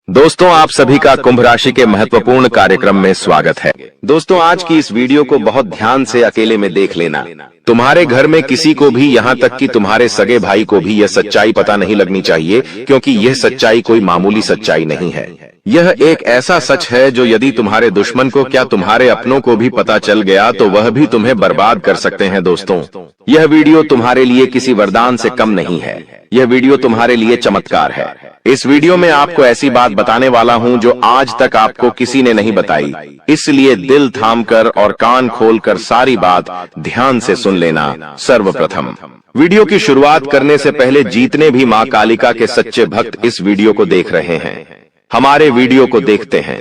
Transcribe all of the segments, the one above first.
दोस्तों, आप सभी का कुंभ राशि के महत्वपूर्ण कार्यक्रम में स्वागत है। दोस्तों, आज की इस वीडियो को बहुत ध्यान से अकेले में देख लेना। तुम्हारे घर में किसी को भी, यहाँ तक कि तुम्हारे सगे भाई को भी यह सच्चाई पता नहीं लगनी चाहिए, क्योंकि यह सच्चाई कोई मामूली सच्चाई नहीं है। यह एक ऐसा सच है जो यदि तुम्हारे दुश्मन को, क्या तुम्हारे अपनों को भी पता चल गया तो वह भी तुम्हें बर्बाद कर सकते हैं। दोस्तों, यह वीडियो तुम्हारे लिए किसी वरदान से कम नहीं है। यह वीडियो तुम्हारे लिए चमत्कार है। इस वीडियो में आपको ऐसी बात बताने वाला हूं जो आज तक आपको किसी ने नहीं बताई, इसलिए दिल थामकर और कान खोलकर सारी बात ध्यान से सुन लेना। सर्वप्रथम, वीडियो की शुरुआत करने से पहले जितने भी मां कालिका के सच्चे भक्त इस वीडियो को देख रहे हैं, हमारे वीडियो को देखते हैं,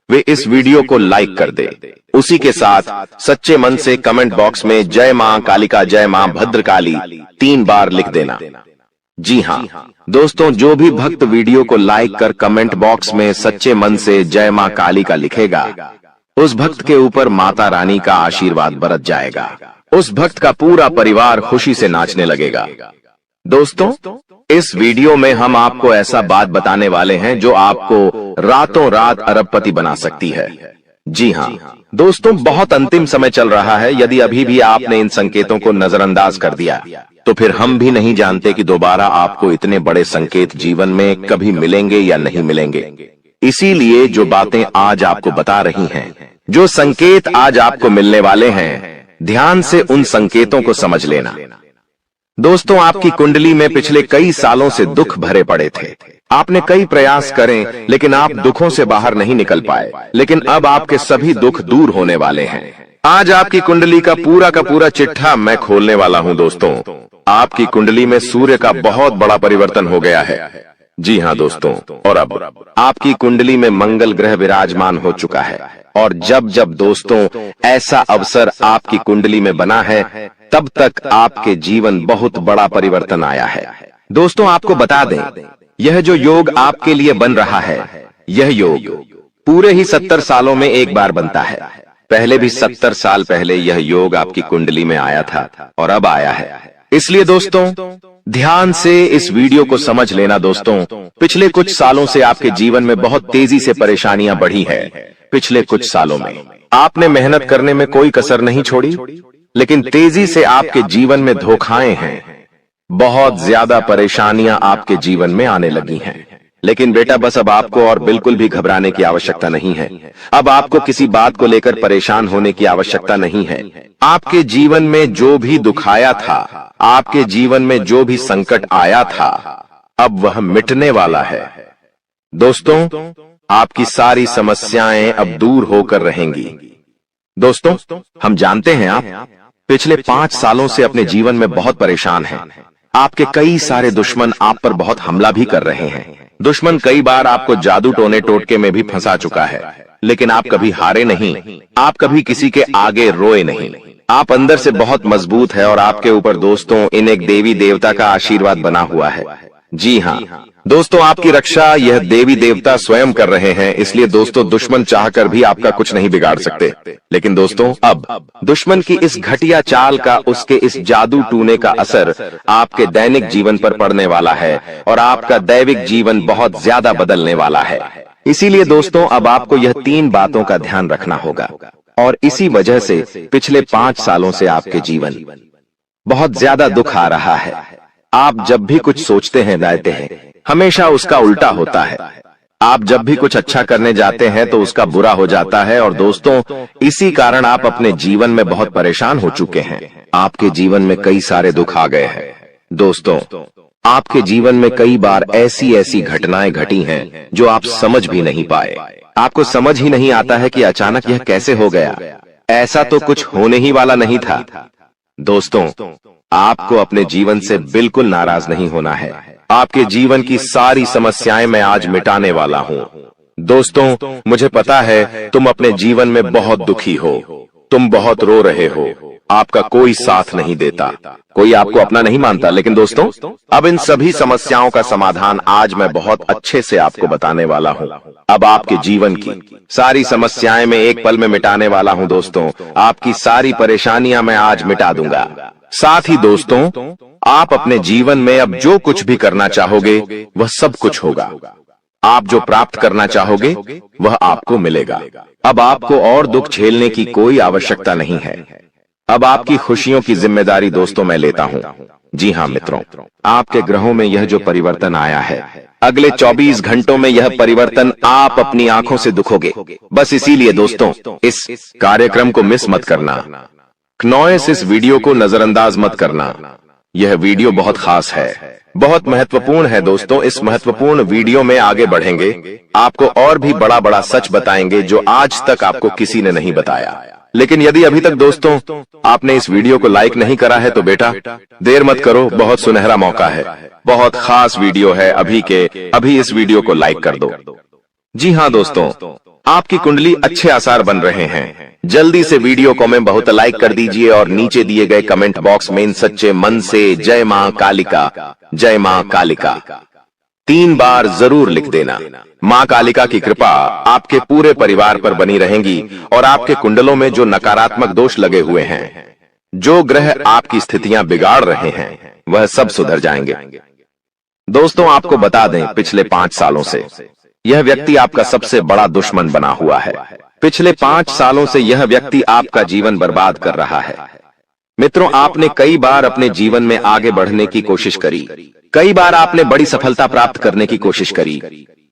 वे इस वीडियो को लाइक कर दे। उसी के साथ सच्चे मन से कमेंट बॉक्स में जय मां कालिका, जय मां भद्रकाली 3 बार लिख देना। जी हाँ दोस्तों, जो भी भक्त वीडियो को लाइक कर कमेंट बॉक्स में सच्चे मन से जय मां कालिका लिखेगा, उस भक्त के ऊपर माता रानी का आशीर्वाद बरस जाएगा। उस भक्त का पूरा परिवार खुशी से नाचने लगेगा। दोस्तों, इस वीडियो में हम आपको ऐसा बात बताने वाले हैं जो आपको रातों रात अरबपति बना सकती है। जी हाँ दोस्तों, बहुत अंतिम समय चल रहा है। यदि अभी भी आपने इन संकेतों को नजरअंदाज कर दिया तो फिर हम भी नहीं जानते कि दोबारा आपको इतने बड़े संकेत जीवन में कभी मिलेंगे या नहीं मिलेंगे। इसीलिए जो बातें आज आपको बता रही हैं, जो संकेत आज आपको मिलने वाले हैं, ध्यान से उन संकेतों को समझ लेना। दोस्तों, आपकी कुंडली में पिछले कई सालों से दुख भरे पड़े थे। आपने कई प्रयास करें लेकिन आप दुखों से बाहर नहीं निकल पाए, लेकिन अब आपके सभी दुख दूर होने वाले हैं। आज आपकी कुंडली का पूरा चिट्ठा मैं खोलने वाला हूं। दोस्तों, आपकी कुंडली में सूर्य का बहुत बड़ा परिवर्तन हो गया है। जी हाँ दोस्तों, और अब आपकी कुंडली में मंगल ग्रह विराजमान हो चुका है। और जब जब दोस्तों ऐसा अवसर आपकी कुंडली में बना है, तब तक आपके जीवन बहुत बड़ा परिवर्तन आया है। दोस्तों, आपको बता दें, यह जो योग आपके लिए बन रहा है, यह योग पूरे ही 70 सालों में एक बार बनता है। पहले भी 70 साल पहले यह योग आपकी कुंडली में आया था और अब आया है। इसलिए दोस्तों, ध्यान से इस वीडियो को समझ लेना। दोस्तों, पिछले कुछ सालों से आपके जीवन में बहुत तेजी से परेशानियां बढ़ी है। पिछले कुछ सालों में आपने मेहनत करने में कोई कसर नहीं छोड़ी, लेकिन तेजी से आपके जीवन में धोखाएं हैं। बहुत ज्यादा परेशानियां आपके जीवन में आने लगी हैं। लेकिन बेटा, बस अब आपको और बिल्कुल भी घबराने की आवश्यकता नहीं है। अब आपको किसी बात को लेकर परेशान होने की आवश्यकता नहीं है। आपके जीवन में जो भी दुख आया था, आपके जीवन में जो भी संकट आया था, अब वह मिटने वाला है। दोस्तों, आपकी सारी समस्याएं अब दूर होकर रहेंगी। दोस्तों, हम जानते हैं आप पिछले 5 सालों से अपने जीवन में बहुत परेशान हैं। आपके कई सारे दुश्मन आप पर बहुत हमला भी कर रहे हैं। दुश्मन कई बार आपको जादू टोने टोटके में भी फंसा चुका है, लेकिन आप कभी हारे नहीं। आप कभी किसी के आगे रोए नहीं। आप अंदर से बहुत मजबूत है और आपके ऊपर दोस्तों इन एक देवी देवता का आशीर्वाद बना हुआ है। जी हाँ दोस्तों, आपकी रक्षा यह देवी देवता स्वयं कर रहे हैं। इसलिए दोस्तों, दुश्मन चाहकर भी आपका कुछ नहीं बिगाड़ सकते। लेकिन दोस्तों, अब दुश्मन की इस घटिया चाल का, उसके इस जादू टूने का असर आपके दैनिक जीवन पर पड़ने वाला है और आपका दैविक जीवन बहुत ज्यादा बदलने वाला है। इसीलिए दोस्तों, अब आपको यह 3 बातों का ध्यान रखना होगा। और इसी वजह से पिछले 5 सालों से आपके जीवन बहुत ज्यादा दुख आ रहा है। आप जब भी कुछ सोचते हैं, दायते हैं, हमेशा उसका उल्टा होता है। आप जब भी कुछ अच्छा करने जाते हैं तो उसका बुरा हो जाता है। और दोस्तों, इसी कारण आप अपने जीवन में बहुत परेशान हो चुके हैं। आपके जीवन में कई सारे दुख आ गए हैं। दोस्तों, आपके जीवन में कई बार ऐसी घटनाएं घटी हैं जो आप समझ भी नहीं पाए। आपको समझ ही नहीं आता है कि अचानक यह कैसे हो गया। ऐसा तो कुछ होने ही वाला नहीं था। दोस्तों, आपको अपने जीवन से बिल्कुल नाराज नहीं होना है। आपके जीवन की सारी समस्याएं मैं आज मिटाने वाला हूं। दोस्तों, मुझे पता है तुम अपने जीवन में बहुत दुखी हो, तुम बहुत रो रहे हो, आपका कोई साथ नहीं देता, कोई आपको अपना नहीं मानता। लेकिन दोस्तों, अब इन सभी समस्याओं का समाधान आज मैं बहुत अच्छे से आपको बताने वाला हूं। अब आपके जीवन की सारी समस्याएं मैं एक पल में मिटाने वाला हूं। दोस्तों, आपकी सारी परेशानियां मैं आज मिटा दूंगा। साथ ही दोस्तों, आप अपने जीवन में अब जो कुछ भी करना चाहोगे वह सब कुछ होगा। आप जो प्राप्त करना चाहोगे वह आपको मिलेगा। अब आपको और दुख झेलने की कोई आवश्यकता नहीं है। अब आपकी खुशियों की जिम्मेदारी दोस्तों मैं लेता हूं। जी हां मित्रों, आपके ग्रहों में यह जो परिवर्तन आया है, अगले 24 घंटों में यह परिवर्तन आप अपनी आंखों से दिखोगे। बस इसीलिए दोस्तों इस कार्यक्रम को मिस मत करना। क्नॉयस इस वीडियो को नजरअंदाज मत करना। यह वीडियो बहुत खास है, बहुत महत्वपूर्ण है दोस्तों। इस महत्वपूर्ण वीडियो में आगे बढ़ेंगे, आपको और भी बड़ा बड़ा सच बताएंगे जो आज तक आपको किसी ने नहीं बताया। लेकिन यदि अभी तक दोस्तों आपने इस वीडियो को लाइक नहीं करा है तो बेटा देर मत करो, बहुत सुनहरा मौका है, बहुत खास वीडियो है, अभी इस वीडियो को लाइक कर दो। जी हां दोस्तों, आपकी कुंडली अच्छे आसार बन रहे हैं। जल्दी से वीडियो को में बहुत लाइक कर दीजिए और नीचे दिए गए कमेंट बॉक्स में सच्चे मन से जय मां कालिका, जय मां कालिका 3 बार जरूर लिख देना। मां कालिका की कृपा आपके पूरे परिवार पर बनी रहेगी और आपके कुंडलों में जो नकारात्मक दोष लगे हुए हैं, जो ग्रह आपकी स्थितियां बिगाड़ रहे हैं, वह सब सुधर जाएंगे। दोस्तों आपको बता दें, पिछले 5 सालों से यह व्यक्ति आपका सबसे बड़ा दुश्मन बना हुआ है। पिछले 5 सालों से यह व्यक्ति आपका जीवन बर्बाद कर रहा है। मित्रों, आपने कई बार अपने जीवन में आगे बढ़ने की कोशिश करी, कई बार आपने बड़ी सफलता प्राप्त करने की कोशिश करी,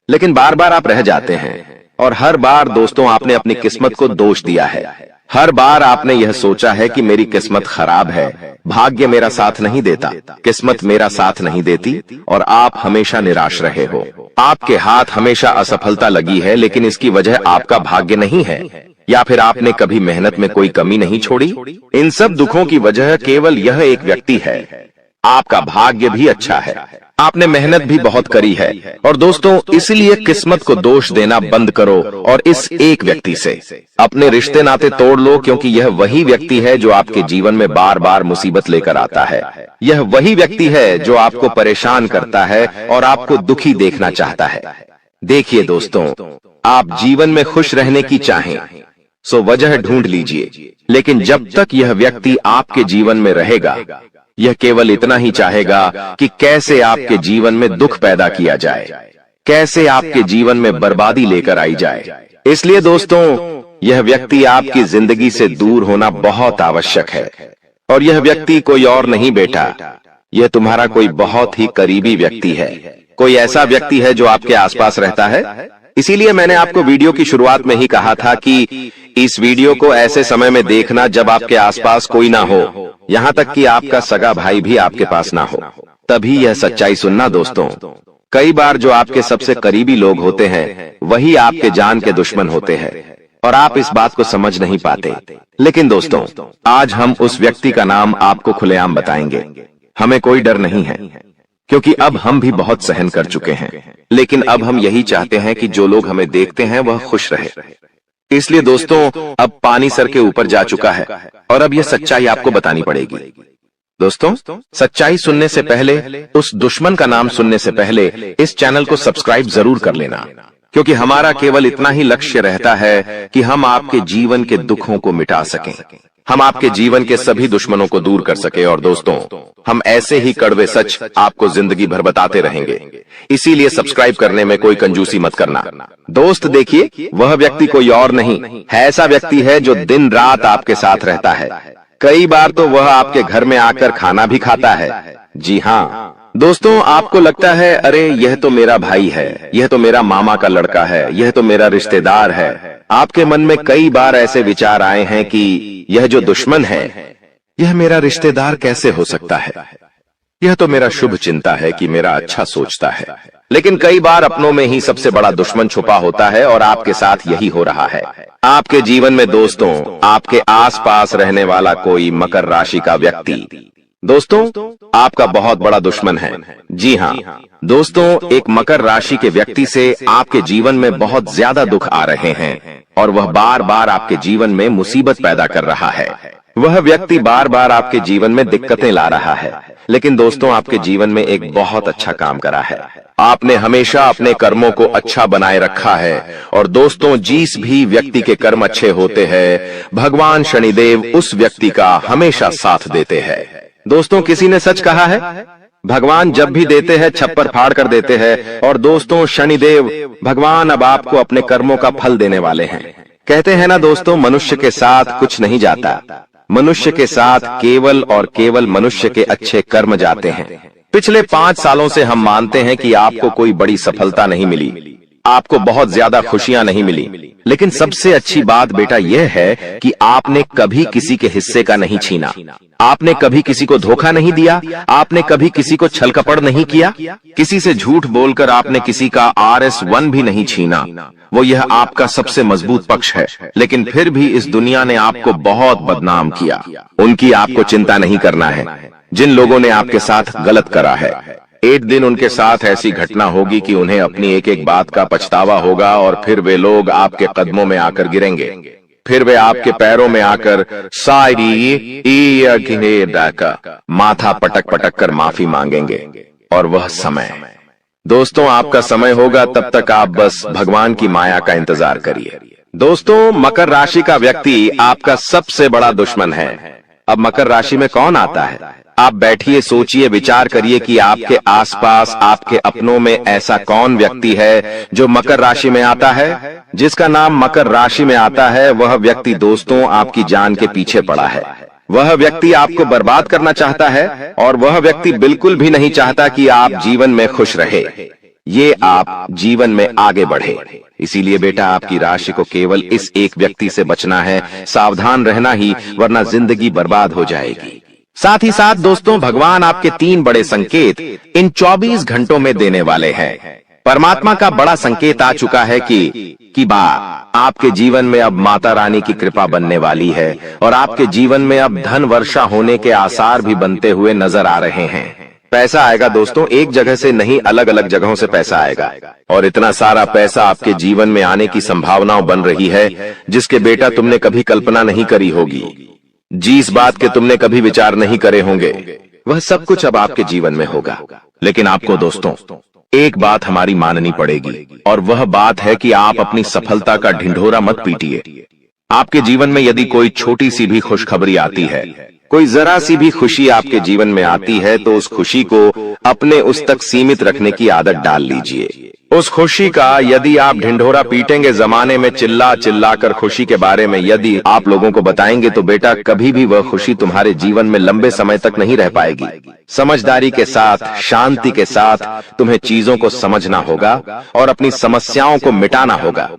लेकिन बार बार आप रह जाते हैं। और हर बार दोस्तों आपने अपनी किस्मत को दोष दिया है। हर बार आपने यह सोचा है कि मेरी किस्मत खराब है, भाग्य मेरा साथ नहीं देता, किस्मत मेरा साथ नहीं देती, और आप हमेशा निराश रहे हो। आपके हाथ हमेशा असफलता लगी है, लेकिन इसकी वजह आपका भाग्य नहीं है, या फिर आपने कभी मेहनत में कोई कमी नहीं छोड़ी। इन सब दुखों की वजह केवल यह एक व्यक्ति है। आपका भाग्य भी अच्छा है, आपने मेहनत भी बहुत करी है। और दोस्तों इसलिए किस्मत को दोष देना बंद करो और इस एक व्यक्ति से अपने रिश्ते नाते तोड़ लो, क्योंकि यह वही व्यक्ति है जो आपके जीवन में बार बार मुसीबत लेकर आता है। यह वही व्यक्ति है जो आपको परेशान करता है और आपको दुखी देखना चाहता है। देखिए दोस्तों, आप जीवन में खुश रहने की चाहें सो वजह ढूंढ लीजिए, लेकिन जब तक यह व्यक्ति आपके जीवन में रहेगा, यह केवल इतना ही चाहेगा कि कैसे आपके जीवन में दुख पैदा किया जाए, कैसे आपके जीवन में बर्बादी लेकर आई जाए। इसलिए दोस्तों यह व्यक्ति आपकी जिंदगी से दूर होना बहुत आवश्यक है। और यह व्यक्ति कोई और नहीं बेटा, यह तुम्हारा कोई बहुत ही करीबी व्यक्ति है, कोई ऐसा व्यक्ति है जो आपके आसपास रहता है। इसीलिए मैंने आपको वीडियो की शुरुआत में ही कहा था कि इस वीडियो को ऐसे समय में देखना जब आपके आसपास कोई ना हो, यहाँ तक कि आपका सगा भाई भी आपके पास ना हो, तभी यह सच्चाई सुनना दोस्तों। कई बार जो आपके सबसे करीबी लोग होते हैं वही आपके जान के दुश्मन होते हैं और आप इस बात को समझ नहीं पाते। लेकिन दोस्तों आज हम उस व्यक्ति का नाम आपको खुलेआम बताएंगे। हमें कोई डर नहीं है, क्योंकि अब हम भी बहुत सहन कर चुके हैं, लेकिन अब हम यही चाहते हैं कि जो लोग हमें देखते हैं वह खुश रहे। इसलिए दोस्तों अब पानी सर के ऊपर जा चुका है और अब यह सच्चाई आपको बतानी पड़ेगी। दोस्तों सच्चाई सुनने से पहले, उस दुश्मन का नाम सुनने से पहले इस चैनल को सब्सक्राइब जरूर कर लेना, क्योंकि हमारा केवल इतना ही लक्ष्य रहता है कि हम आपके जीवन के दुखों को मिटा सकें, हम आपके जीवन के सभी दुश्मनों को दूर कर सके। और दोस्तों हम ऐसे ही कड़वे सच आपको जिंदगी भर बताते रहेंगे, इसीलिए सब्सक्राइब करने में कोई कंजूसी मत करना। दोस्त देखिए, वह व्यक्ति कोई और नहीं है, ऐसा व्यक्ति है जो दिन रात आपके साथ रहता है। कई बार तो वह आपके घर में आकर खाना भी खाता है। जी हाँ दोस्तों, आपको लगता है अरे यह तो मेरा भाई है, यह तो मेरा मामा का लड़का है, यह तो मेरा रिश्तेदार है। आपके मन में कई बार ऐसे विचार आए हैं कि यह जो दुश्मन है यह मेरा रिश्तेदार कैसे हो सकता है, यह तो मेरा शुभ चिंता है कि मेरा अच्छा सोचता है। लेकिन कई बार अपनों में ही सबसे बड़ा दुश्मन छुपा होता है और आपके साथ यही हो रहा है। आपके जीवन में दोस्तों आपके आसपास रहने वाला कोई मकर राशि का व्यक्ति दोस्तों आपका बहुत बड़ा दुश्मन है। जी हाँ दोस्तों, एक मकर राशि के व्यक्ति से आपके जीवन में बहुत ज्यादा दुख आ रहे हैं और वह बार बार आपके जीवन में मुसीबत पैदा कर रहा है। वह व्यक्ति बार बार आपके जीवन में दिक्कतें ला रहा है, लेकिन दोस्तों आपके जीवन में एक बहुत अच्छा काम करा है। आपने हमेशा अपने कर्मों को अच्छा बनाए रखा है। और दोस्तों जिस भी व्यक्ति के कर्म अच्छे होते हैं, भगवान शनिदेव उस व्यक्ति का हमेशा साथ देते हैं। दोस्तों किसी ने सच कहा है, भगवान जब भी देते हैं छप्पर फाड़ कर देते हैं। और दोस्तों, शनिदेव भगवान अब आपको अपने कर्मों का फल देने वाले हैं। कहते हैं ना दोस्तों, मनुष्य के साथ कुछ नहीं जाता, मनुष्य के साथ केवल और केवल मनुष्य के अच्छे कर्म जाते हैं। पिछले 5 सालों से हम मानते हैं कि आपको कोई बड़ी सफलता नहीं मिली, आपको बहुत ज्यादा खुशियां नहीं मिली, लेकिन सबसे अच्छी बात बेटा यह है कि आपने कभी किसी के हिस्से का नहीं छीना, आपने कभी किसी को धोखा नहीं दिया, आपने कभी किसी को छल कपट नहीं किया, किसी से झूठ बोलकर आपने किसी का RS1 भी नहीं छीना। वो यह आपका सबसे मजबूत पक्ष है, लेकिन फिर भी इस दुनिया ने आपको बहुत बदनाम किया। उनकी आपको चिंता नहीं करना है। जिन लोगों ने आपके साथ गलत करा है, एक दिन उनके साथ ऐसी घटना होगी कि उन्हें अपनी एक एक बात का पछतावा होगा, और फिर वे लोग आपके कदमों में आकर गिरेंगे, फिर वे आपके पैरों में आकर माथा पटक पटक कर माफी मांगेंगे। और वह समय दोस्तों आपका समय होगा, तब तक आप बस भगवान की माया का इंतजार करिए। दोस्तों, मकर राशि का व्यक्ति आपका सबसे बड़ा दुश्मन है। अब मकर राशि में कौन आता है? आप बैठिए, सोचिए, विचार करिए कि आपके आसपास, आपके अपनों में ऐसा कौन व्यक्ति है जो मकर राशि में आता है। जिसका नाम मकर राशि में आता है, वह व्यक्ति दोस्तों आपकी जान के पीछे पड़ा है। वह व्यक्ति आपको बर्बाद करना चाहता है, और वह व्यक्ति बिल्कुल भी नहीं चाहता कि आप जीवन में खुश रहे, ये आप जीवन में आगे बढ़े। इसीलिए बेटा, आपकी राशि को केवल इस एक व्यक्ति से बचना है, सावधान रहना ही, वरना जिंदगी बर्बाद हो जाएगी। साथ ही साथ दोस्तों, भगवान आपके 3 बड़े संकेत इन 24 घंटों में देने वाले हैं। परमात्मा का बड़ा संकेत आ चुका है कि आपके जीवन में अब माता रानी की कृपा बनने वाली है, और आपके जीवन में अब धन वर्षा होने के आसार भी बनते हुए नजर आ रहे हैं। पैसा आएगा दोस्तों, एक जगह से नहीं, अलग अलग जगहों से पैसा आएगा, और इतना सारा पैसा आपके जीवन में आने की संभावनाएं बन रही है, जिसके बेटा तुमने कभी कल्पना नहीं करी होगी। जिस बात के तुमने कभी विचार नहीं करे होंगे, वह सब कुछ अब आपके जीवन में होगा। लेकिन आपको दोस्तों एक बात हमारी माननी पड़ेगी, और वह बात है कि आप अपनी सफलता का ढिंढोरा मत पीटिए। आपके जीवन में यदि कोई छोटी सी भी खुशखबरी आती है, कोई जरा सी भी खुशी आपके जीवन में आती है, तो उस खुशी को अपने उस तक सीमित रखने की आदत डाल लीजिए। उस खुशी का यदि आप ढिंढोरा पीटेंगे, जमाने में चिल्ला चिल्ला कर खुशी के बारे में यदि आप लोगों को बताएंगे, तो बेटा कभी भी वह खुशी तुम्हारे जीवन में लंबे समय तक नहीं रह पाएगी। समझदारी के साथ, शांति के साथ तुम्हें चीजों को समझना होगा और अपनी समस्याओं को मिटाना होगा,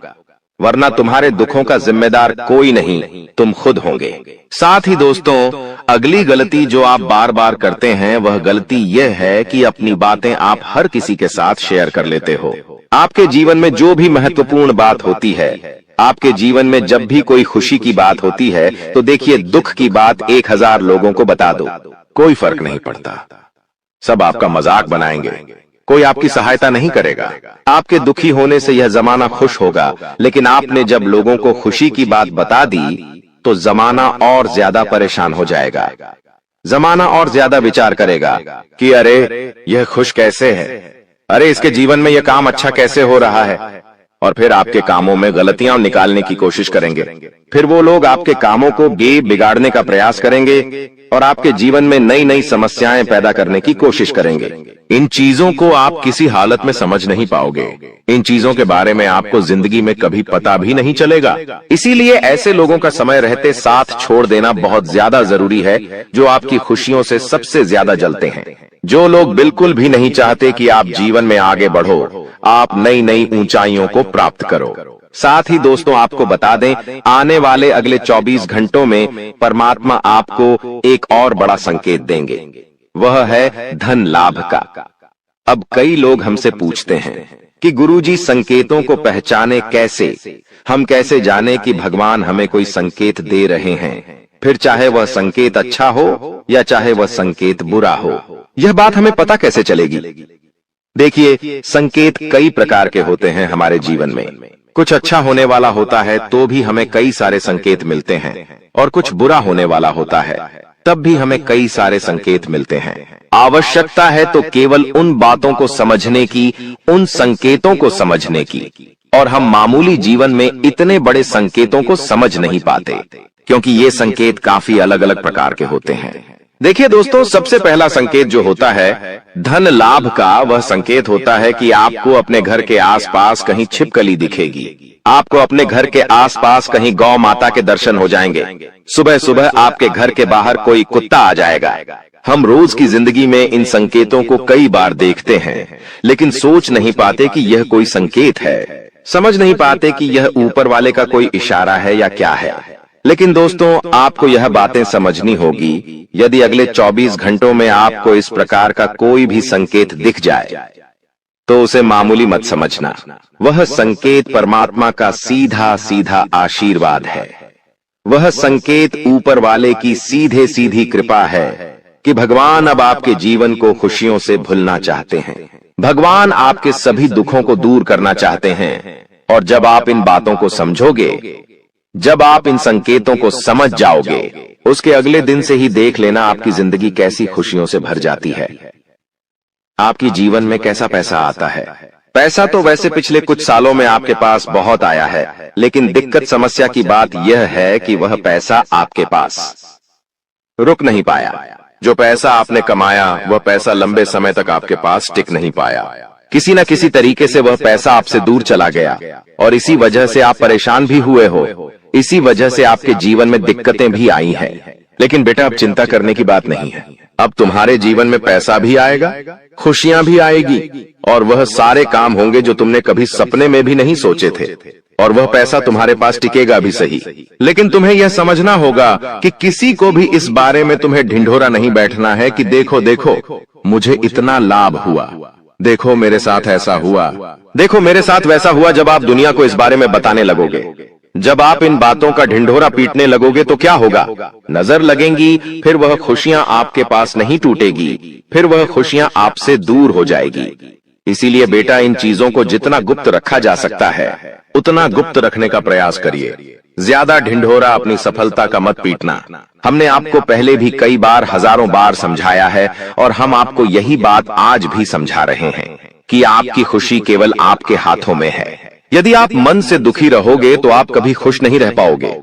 वरना तुम्हारे दुखों का जिम्मेदार कोई नहीं, तुम खुद होंगे। साथ ही दोस्तों, अगली गलती जो आप बार बार करते हैं, वह गलती यह है कि अपनी बातें आप हर किसी के साथ शेयर कर लेते हो। आपके जीवन में जो भी महत्वपूर्ण बात होती है, आपके जीवन में जब भी कोई खुशी की बात होती है, तो देखिए, दुख की बात 1000 लोगों को बता दो, कोई फर्क नहीं पड़ता। सब आपका मजाक बनाएंगे, कोई आपकी सहायता नहीं करेगा। आपके दुखी होने से यह जमाना खुश होगा, लेकिन आपने जब लोगों को खुशी की बात बता दी, तो जमाना और ज्यादा परेशान हो जाएगा। जमाना और ज्यादा विचार करेगा कि अरे यह खुश कैसे है, अरे इसके जीवन में यह काम अच्छा कैसे हो रहा है, और फिर आपके कामों में गलतियां निकालने की कोशिश करेंगे। फिर वो लोग आपके कामों को बिगाड़ने का प्रयास करेंगे और आपके जीवन में नई नई समस्याएं पैदा करने की कोशिश करेंगे। इन चीजों को आप किसी हालत में समझ नहीं पाओगे। इन चीजों के बारे में आपको जिंदगी में कभी पता भी नहीं चलेगा। इसीलिए ऐसे लोगों का समय रहते साथ छोड़ देना बहुत ज्यादा जरूरी है, जो आपकी खुशियों से सबसे ज्यादा जलते हैं। जो लोग बिल्कुल भी नहीं चाहते कि आप जीवन में आगे बढ़ो, आप नई नई ऊंचाइयों को प्राप्त करो। साथ ही दोस्तों, आपको बता दें, आने वाले अगले 24 घंटों में परमात्मा आपको एक और बड़ा संकेत देंगे, वह है धन लाभ का। अब कई लोग हमसे पूछते हैं कि गुरुजी, संकेतों को पहचाने कैसे? हम कैसे जाने कि भगवान हमें कोई संकेत दे रहे हैं, फिर चाहे वह संकेत अच्छा हो या चाहे वह संकेत बुरा हो? यह बात हमें पता कैसे चलेगी? देखिए, संकेत कई प्रकार के होते हैं हमारे जीवन में। कुछ अच्छा होने वाला होता है तो भी हमें कई सारे संकेत मिलते हैं, और कुछ बुरा होने वाला होता है तब भी हमें कई सारे संकेत मिलते हैं। आवश्यकता है तो केवल उन बातों को समझने की, उन संकेतों को समझने की, और हम मामूली जीवन में इतने बड़े संकेतों को समझ नहीं पाते, क्योंकि ये संकेत काफी अलग अलग प्रकार के होते हैं। देखिए दोस्तों, सबसे पहला संकेत जो होता है धन लाभ का, वह संकेत होता है कि आपको अपने घर के आसपास कहीं छिपकली दिखेगी। आपको अपने घर के आसपास कहीं गौ माता के दर्शन हो जाएंगे। सुबह सुबह आपके घर के बाहर कोई कुत्ता आ जाएगा। हम रोज की जिंदगी में इन संकेतों को कई बार देखते हैं, लेकिन सोच नहीं पाते कि यह कोई संकेत है, समझ नहीं पाते कि यह ऊपर वाले का कोई इशारा है या क्या है। लेकिन दोस्तों, आपको यह बातें समझनी होगी। यदि अगले 24 घंटों में आपको इस प्रकार का कोई भी संकेत दिख जाए तो उसे मामूली मत समझना। वह संकेत परमात्मा का सीधा सीधा आशीर्वाद है। वह संकेत ऊपर वाले की सीधे सीधी कृपा है कि भगवान अब आपके जीवन को खुशियों से भुलना चाहते हैं। भगवान आपके सभी दुखों को दूर करना चाहते हैं। और जब आप इन बातों को समझोगे, जब आप इन संकेतों को समझ जाओगे, उसके अगले दिन से ही देख लेना आपकी जिंदगी कैसी खुशियों से भर जाती है। आपकी जीवन में कैसा पैसा आता है। पैसा तो वैसे पिछले कुछ सालों में आपके पास बहुत आया है, लेकिन दिक्कत समस्या की बात यह है कि वह पैसा आपके पास रुक नहीं पाया। जो पैसा आपने कमाया, वह पैसा लंबे समय तक आपके पास टिक नहीं पाया। किसी न किसी तरीके से वह पैसा आपसे दूर चला गया और इसी वजह से आप परेशान भी हुए हो। इसी वजह से आपके जीवन में दिक्कतें भी आई हैं। लेकिन बेटा, अब चिंता करने की बात नहीं है। अब तुम्हारे जीवन में पैसा भी आएगा, खुशियां भी आएगी, और वह सारे काम होंगे जो तुमने कभी सपने में भी नहीं सोचे थे। और वह पैसा तुम्हारे पास टिकेगा भी सही, लेकिन तुम्हें यह समझना होगा कि किसी को भी इस बारे में तुम्हें ढिंढोरा नहीं बैठना है कि देखो देखो मुझे इतना लाभ हुआ, देखो मेरे साथ ऐसा हुआ, देखो मेरे साथ वैसा हुआ। जब आप दुनिया को इस बारे में बताने लगोगे, जब आप इन बातों का ढिंढोरा पीटने लगोगे तो क्या होगा? नजर लगेंगी, फिर वह खुशियां आपके पास नहीं टूटेगी, फिर वह खुशियां आपसे दूर हो जाएगी। इसीलिए बेटा, इन चीजों को जितना गुप्त रखा जा सकता है उतना गुप्त रखने का प्रयास करिए। ज्यादा ढिंढोरा अपनी सफलता का मत पीटना। हमने आपको पहले भी कई बार, हजारों बार समझाया है, और हम आपको यही बात आज भी समझा रहे हैं कि आपकी खुशी केवल आपके हाथों में है। यदि आप मन से दुखी रहोगे तो आप कभी खुश नहीं रह पाओगे।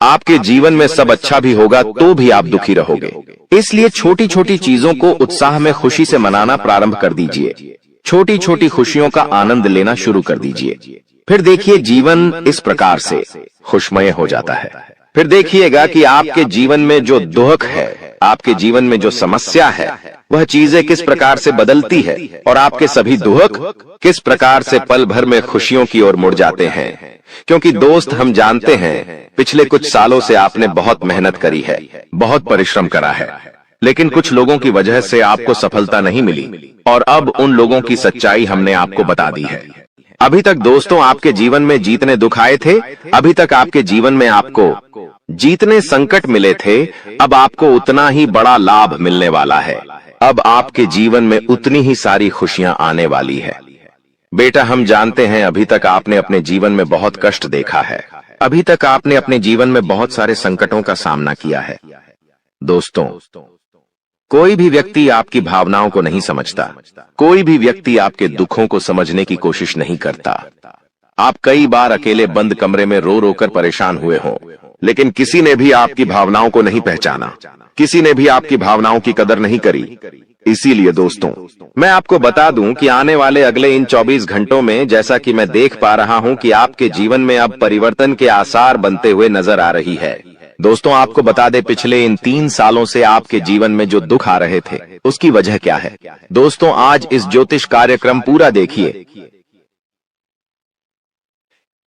आपके जीवन में सब अच्छा भी होगा तो भी आप दुखी रहोगे। इसलिए छोटी छोटी चीजों को उत्साह में खुशी से मनाना प्रारंभ कर दीजिए। छोटी छोटी खुशियों का आनंद लेना शुरू कर दीजिए। फिर देखिए, जीवन इस प्रकार से खुशमय हो जाता है। फिर देखिएगा कि आपके जीवन में जो दुख है, आपके जीवन में जो समस्या है, वह चीजें किस प्रकार से बदलती है, और आपके सभी दुख किस प्रकार से पल भर में खुशियों की ओर मुड़ जाते हैं। क्योंकि दोस्त, हम जानते हैं पिछले कुछ सालों से आपने बहुत मेहनत करी है, बहुत परिश्रम करा है, लेकिन कुछ लोगों की वजह से आपको सफलता नहीं मिली, और अब उन लोगों की सच्चाई हमने आपको बता दी है। अभी तक दोस्तों आपके जीवन में जितने दुख आए थे, अभी तक आपके जीवन में आपको जितने संकट मिले थे, अब आपको उतना ही बड़ा लाभ मिलने वाला है। अब आपके जीवन में उतनी ही सारी खुशियां आने वाली है। बेटा, हम जानते हैं अभी तक आपने अपने जीवन में बहुत कष्ट देखा है, अभी तक आपने अपने जीवन में बहुत सारे संकटों का सामना किया है। दोस्तों, कोई भी व्यक्ति आपकी भावनाओं को नहीं समझता, कोई भी व्यक्ति आपके दुखों को समझने की कोशिश नहीं करता। आप कई बार अकेले बंद कमरे में रो रो कर परेशान हुए हों, लेकिन किसी ने भी आपकी भावनाओं को नहीं पहचाना, किसी ने भी आपकी भावनाओं की कदर नहीं करी। इसीलिए दोस्तों, मैं आपको बता दूं कि आने वाले अगले इन 24 घंटों में, जैसा कि मैं देख पा रहा हूं कि आपके जीवन में अब परिवर्तन के आसार बनते हुए नजर आ रही है। दोस्तों, आपको बता दें, पिछले इन 3 सालों से आपके जीवन में जो दुख आ रहे थे, उसकी वजह क्या है? दोस्तों, आज इस ज्योतिष कार्यक्रम पूरा देखिए।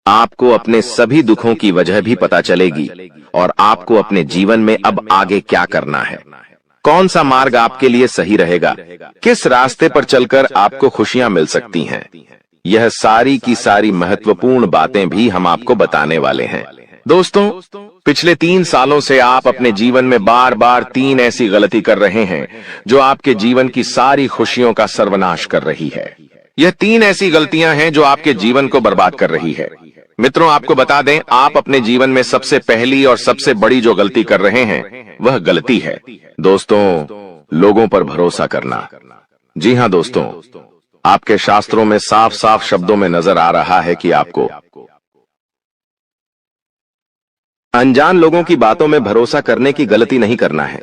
आपको अपने सभी दुखों की वजह भी पता चलेगी, और आपको अपने जीवन में अब आगे क्या करना है, कौन सा मार्ग आपके लिए सही रहेगा, किस रास्ते पर चलकर आपको खुशियां मिल सकती हैं। यह सारी की सारी महत्वपूर्ण बातें भी हम आपको बताने वाले हैं। दोस्तों, पिछले 3 सालों से आप अपने जीवन में बार बार 3 ऐसी गलती कर रहे हैं जो आपके जीवन की सारी खुशियों का सर्वनाश कर रही है। यह 3 ऐसी गलतियां हैं जो आपके जीवन को बर्बाद कर रही है। मित्रों, आपको बता दें, आप अपने जीवन में सबसे पहली और सबसे बड़ी जो गलती कर रहे हैं, वह गलती है दोस्तों, लोगों पर भरोसा करना। जी हां दोस्तों, आपके शास्त्रों में साफ साफ शब्दों में नजर आ रहा है कि आपको अनजान लोगों की बातों में भरोसा करने की गलती नहीं करना है।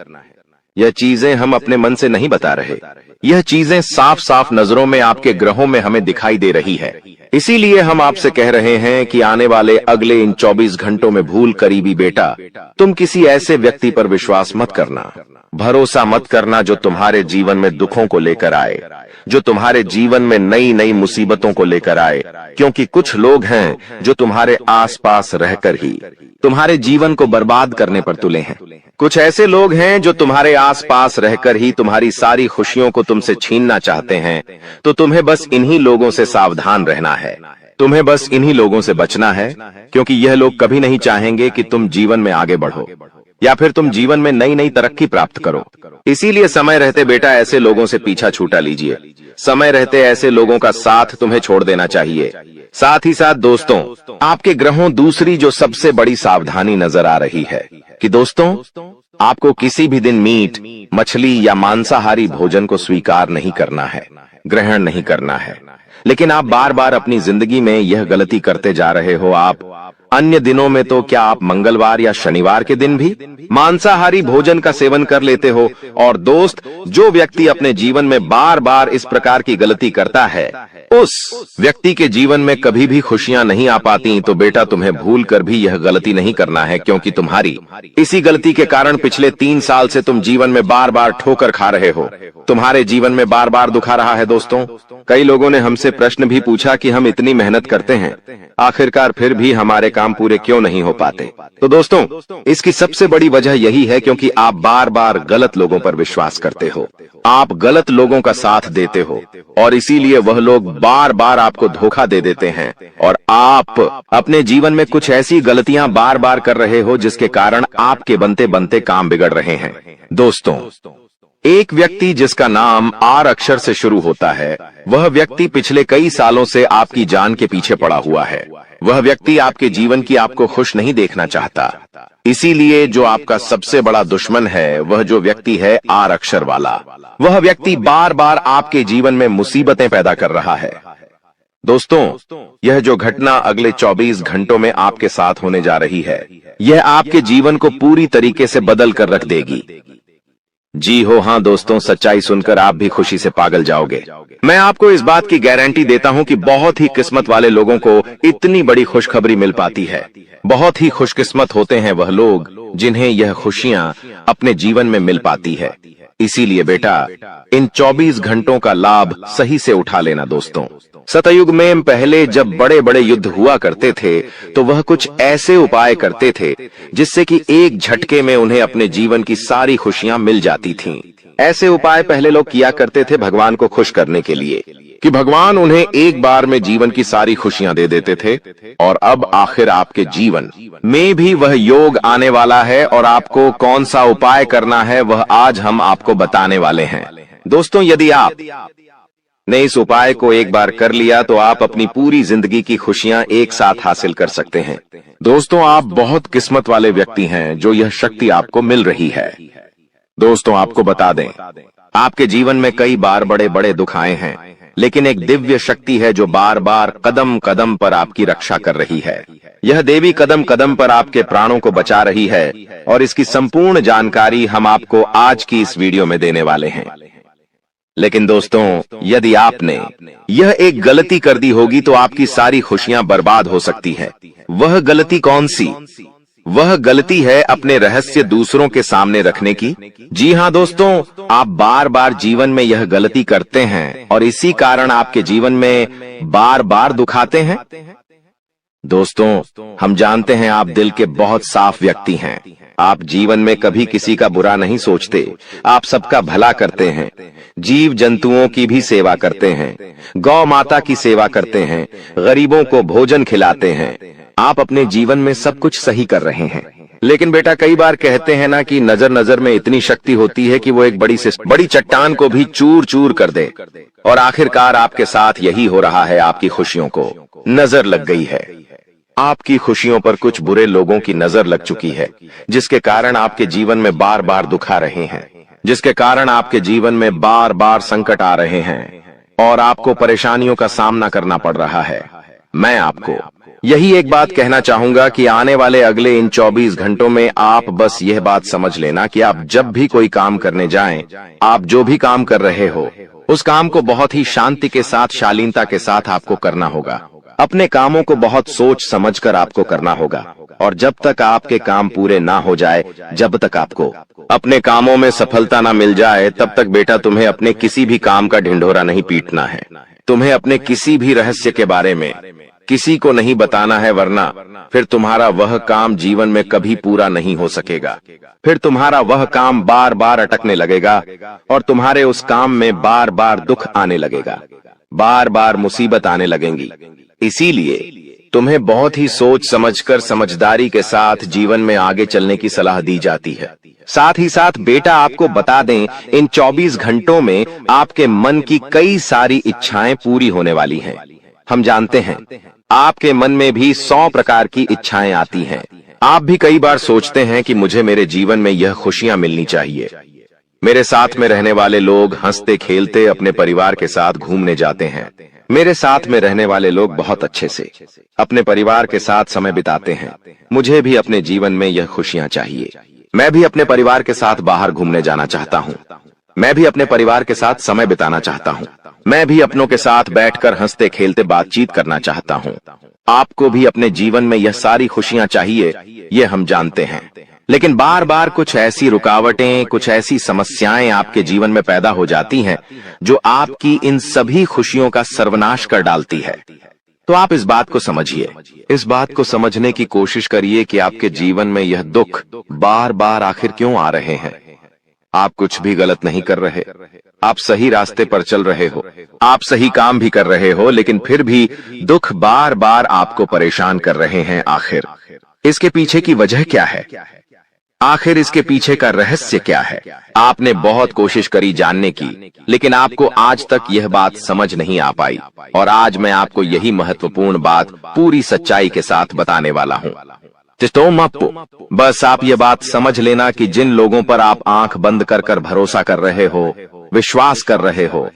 यह चीजें हम अपने मन से नहीं बता रहे, यह चीजें साफ साफ नजरों में आपके ग्रहों में हमें दिखाई दे रही है। इसीलिए हम आपसे कह रहे हैं कि आने वाले अगले इन 24 घंटों में भूल करीबी बेटा, तुम किसी ऐसे व्यक्ति पर विश्वास मत करना, भरोसा मत करना जो तुम्हारे जीवन में दुखों को लेकर आए, जो तुम्हारे जीवन में नई नई मुसीबतों को लेकर आए। क्योंकि कुछ लोग हैं जो तुम्हारे आसपास रहकर ही तुम्हारे जीवन को बर्बाद करने पर तुले हैं। कुछ ऐसे लोग हैं जो तुम्हारे आसपास रहकर ही तुम्हारी सारी खुशियों को तुमसे छीनना चाहते हैं। तो तुम्हें बस इन्हीं लोगों से सावधान रहना है, तुम्हें बस इन्हीं लोगों से बचना है, क्योंकि यह लोग कभी नहीं चाहेंगे कि तुम जीवन में आगे बढ़ो या फिर तुम जीवन में नई नई तरक्की प्राप्त करो। इसीलिए समय रहते बेटा ऐसे लोगों से पीछा छूटा लीजिए, समय रहते ऐसे लोगों का साथ तुम्हें छोड़ देना चाहिए। साथ ही साथ दोस्तों, आपके ग्रहों दूसरी जो सबसे बड़ी सावधानी नजर आ रही है कि दोस्तों, आपको किसी भी दिन मीट, मछली या मांसाहारी भोजन को स्वीकार नहीं करना है, ग्रहण नहीं करना है। लेकिन आप बार बार अपनी जिंदगी में यह गलती करते जा रहे हो। आप अन्य दिनों में तो क्या आप मंगलवार या शनिवार के दिन भी मांसाहारी भोजन का सेवन कर लेते हो। और दोस्त, जो व्यक्ति अपने जीवन में बार बार इस प्रकार की गलती करता है, उस व्यक्ति के जीवन में कभी भी खुशियां नहीं आ पाती। तो बेटा, तुम्हें भूल कर भी यह गलती नहीं करना है, क्योंकि तुम्हारी इसी गलती के कारण पिछले 3 साल से तुम जीवन में बार बार ठोकर खा रहे हो, तुम्हारे जीवन में बार बार दुख आ रहा है। दोस्तों, कई लोगों ने हमसे प्रश्न भी पूछा कि हम इतनी मेहनत करते हैं, आखिरकार फिर भी हमारे काम पूरे क्यों नहीं हो पाते। तो दोस्तों, इसकी सबसे बड़ी वजह यही है क्योंकि आप बार बार गलत लोगों पर विश्वास करते हो, आप गलत लोगों का साथ देते हो, और इसीलिए वह लोग बार बार आपको धोखा दे देते हैं। और आप अपने जीवन में कुछ ऐसी गलतियां बार बार कर रहे हो जिसके कारण आपके बनते बनते काम बिगड़ रहे हैं। दोस्तों, एक व्यक्ति जिसका नाम आर अक्षर से शुरू होता है, वह व्यक्ति पिछले कई सालों से आपकी जान के पीछे पड़ा हुआ है। वह व्यक्ति आपके जीवन की आपको खुश नहीं देखना चाहता। इसीलिए जो आपका सबसे बड़ा दुश्मन है, वह जो व्यक्ति है आर अक्षर वाला, वह व्यक्ति बार बार आपके जीवन में मुसीबतें पैदा कर रहा है। दोस्तों, यह जो घटना अगले 24 घंटों में आपके साथ होने जा रही है, यह आपके जीवन को पूरी तरीके से बदल कर रख देगी। जी हो, हाँ दोस्तों, सच्चाई सुनकर आप भी खुशी से पागल जाओगे। मैं आपको इस बात की गारंटी देता हूं कि बहुत ही किस्मत वाले लोगों को इतनी बड़ी खुशखबरी मिल पाती है। बहुत ही खुशकिस्मत होते हैं वह लोग जिन्हें यह खुशियां अपने जीवन में मिल पाती है। इसीलिए बेटा, इन 24 घंटों का लाभ सही से उठा लेना। दोस्तों, सतयुग में पहले जब बड़े बड़े युद्ध हुआ करते थे, तो वह कुछ ऐसे उपाय करते थे जिससे कि एक झटके में उन्हें अपने जीवन की सारी खुशियां मिल जाती थीं। ऐसे उपाय पहले लोग किया करते थे भगवान को खुश करने के लिए, कि भगवान उन्हें एक बार में जीवन की सारी खुशियां दे देते थे। और अब आखिर आपके जीवन में भी वह योग आने वाला है, और आपको कौन सा उपाय करना है वह आज हम आपको बताने वाले हैं। दोस्तों, यदि आप ने इस उपाय को एक बार कर लिया तो आप अपनी पूरी जिंदगी की खुशियां एक साथ हासिल कर सकते हैं। दोस्तों, आप बहुत किस्मत वाले व्यक्ति हैं जो यह शक्ति आपको मिल रही है। दोस्तों, आपको बता दें, आपके जीवन में कई बार बड़े बड़े दुख आए हैं, लेकिन एक दिव्य शक्ति है जो बार बार कदम कदम पर आपकी रक्षा कर रही है। यह देवी कदम कदम पर आपके प्राणों को बचा रही है, और इसकी संपूर्ण जानकारी हम आपको आज की इस वीडियो में देने वाले हैं। लेकिन दोस्तों, यदि आपने यह एक गलती कर दी होगी तो आपकी सारी खुशियां बर्बाद हो सकती है। वह गलती कौन सी? वह गलती है अपने रहस्य दूसरों के सामने रखने की। जी हाँ दोस्तों, आप बार बार जीवन में यह गलती करते हैं और इसी कारण आपके जीवन में बार बार दुख आते हैं। दोस्तों, हम जानते हैं आप दिल के बहुत साफ व्यक्ति हैं। आप जीवन में कभी किसी का बुरा नहीं सोचते, आप सबका भला करते हैं, जीव जंतुओं की भी सेवा करते हैं, गौ माता की सेवा करते हैं, गरीबों को भोजन खिलाते हैं। आप अपने जीवन में सब कुछ सही कर रहे हैं। लेकिन बेटा, कई बार कहते हैं ना कि नजर नजर में इतनी शक्ति होती है कि वो एक बड़ी चट्टान को भी चूर चूर कर दे। और आखिरकार आपके साथ यही हो रहा है। आपकी खुशियों को नजर लग गई है, आपकी खुशियों पर कुछ बुरे लोगों की नजर लग चुकी है, जिसके कारण आपके जीवन में बार बार दुख आ रहे हैं, जिसके कारण आपके जीवन में बार बार संकट आ रहे हैं और आपको परेशानियों का सामना करना पड़ रहा है। मैं आपको यही एक बात कहना चाहूंगा कि आने वाले अगले इन 24 घंटों में आप बस यह बात समझ लेना कि आप जब भी कोई काम करने जाएं, आप जो भी काम कर रहे हो उस काम को बहुत ही शांति के साथ, शालीनता के साथ आपको करना होगा। अपने कामों को बहुत सोच समझकर आपको करना होगा और जब तक आपके काम पूरे ना हो जाए, जब तक आपको अपने कामों में सफलता ना मिल जाए, तब तक बेटा तुम्हें अपने किसी भी काम का ढिंढोरा नहीं पीटना है। तुम्हें अपने किसी भी रहस्य के बारे में किसी को नहीं बताना है, वरना फिर तुम्हारा वह काम जीवन में कभी पूरा नहीं हो सकेगा। फिर तुम्हारा वह काम बार बार अटकने लगेगा और तुम्हारे उस काम में बार बार दुख आने लगेगा, बार बार मुसीबत आने लगेंगी। इसीलिए तुम्हें बहुत ही सोच समझकर, समझदारी के साथ जीवन में आगे चलने की सलाह दी जाती है। साथ ही साथ बेटा आपको बता दें, इन 24 घंटों में आपके मन की कई सारी इच्छाएं पूरी होने वाली हैं। हम जानते हैं आपके मन में भी 100 प्रकार की इच्छाएं आती हैं। आप भी कई बार सोचते हैं कि मुझे मेरे जीवन में यह खुशियां मिलनी चाहिए, मेरे साथ में रहने वाले लोग हंसते खेलते अपने परिवार के साथ घूमने जाते हैं, मेरे साथ में रहने वाले लोग बहुत अच्छे से अपने परिवार के साथ समय बिताते हैं। मुझे भी अपने जीवन में यह खुशियां चाहिए। मैं भी अपने परिवार के साथ बाहर घूमने जाना चाहता हूं, मैं भी अपने परिवार के साथ समय बिताना चाहता हूं, मैं भी अपनों के साथ बैठकर हंसते खेलते बातचीत करना चाहता हूं। आपको भी अपने जीवन में यह सारी खुशियां चाहिए, ये हम जानते हैं। लेकिन बार बार कुछ ऐसी रुकावटें, कुछ ऐसी समस्याएं आपके जीवन में पैदा हो जाती हैं जो आपकी इन सभी खुशियों का सर्वनाश कर डालती है। तो आप इस बात को समझिए, इस बात को समझने की कोशिश करिए कि आपके जीवन में यह दुख बार बार आखिर क्यों आ रहे हैं। आप कुछ भी गलत नहीं कर रहे, आप सही रास्ते पर चल रहे हो, आप सही काम भी कर रहे हो, लेकिन फिर भी दुख बार बार आपको परेशान कर रहे हैं। आखिर इसके पीछे की वजह क्या है? आखिर इसके पीछे का रहस्य क्या है? आपने बहुत कोशिश करी जानने की, लेकिन आपको आज तक यह बात समझ नहीं आ पाई। और आज मैं आपको यही महत्वपूर्ण बात पूरी सच्चाई के साथ बताने वाला हूं। बस आप ये बात समझ लेना कि जिन लोगों पर आप आंख बंद कर कर भरोसा कर रहे हो, विश्वास कर रहे हो,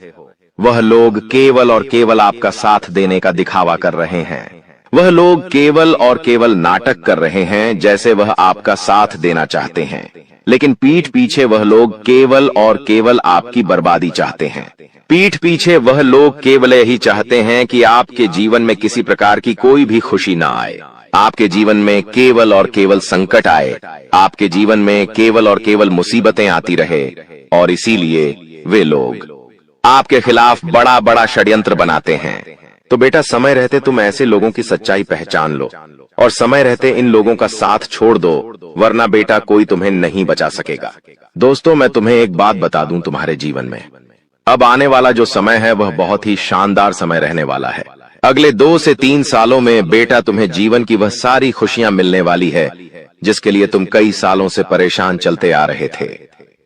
वह लोग केवल और केवल आपका साथ देने का दिखावा कर रहे हैं। वह लोग केवल और केवल नाटक कर रहे हैं, जैसे वह आपका साथ देना चाहते हैं, लेकिन पीठ पीछे वह लोग केवल और केवल आपकी बर्बादी चाहते हैं। पीठ पीछे वह लोग केवल यही चाहते हैं कि आपके जीवन में किसी प्रकार की कोई भी खुशी ना आए, आपके जीवन में केवल और केवल संकट आए, आपके जीवन में केवल और केवल मुसीबतें आती रहे। और इसीलिए वे लोग आपके खिलाफ बड़ा बड़ा षड्यंत्र बनाते हैं। तो बेटा, समय रहते तुम ऐसे लोगों की सच्चाई पहचान लो और समय रहते इन लोगों का साथ छोड़ दो, वरना बेटा कोई तुम्हें नहीं बचा सकेगा। दोस्तों, मैं तुम्हें एक बात बता दूं, तुम्हारे जीवन में अब आने वाला जो समय है वह बहुत ही शानदार समय रहने वाला है। अगले 2 से 3 सालों में बेटा तुम्हें जीवन की वह सारी खुशियां मिलने वाली है जिसके लिए तुम कई सालों से परेशान चलते आ रहे थे।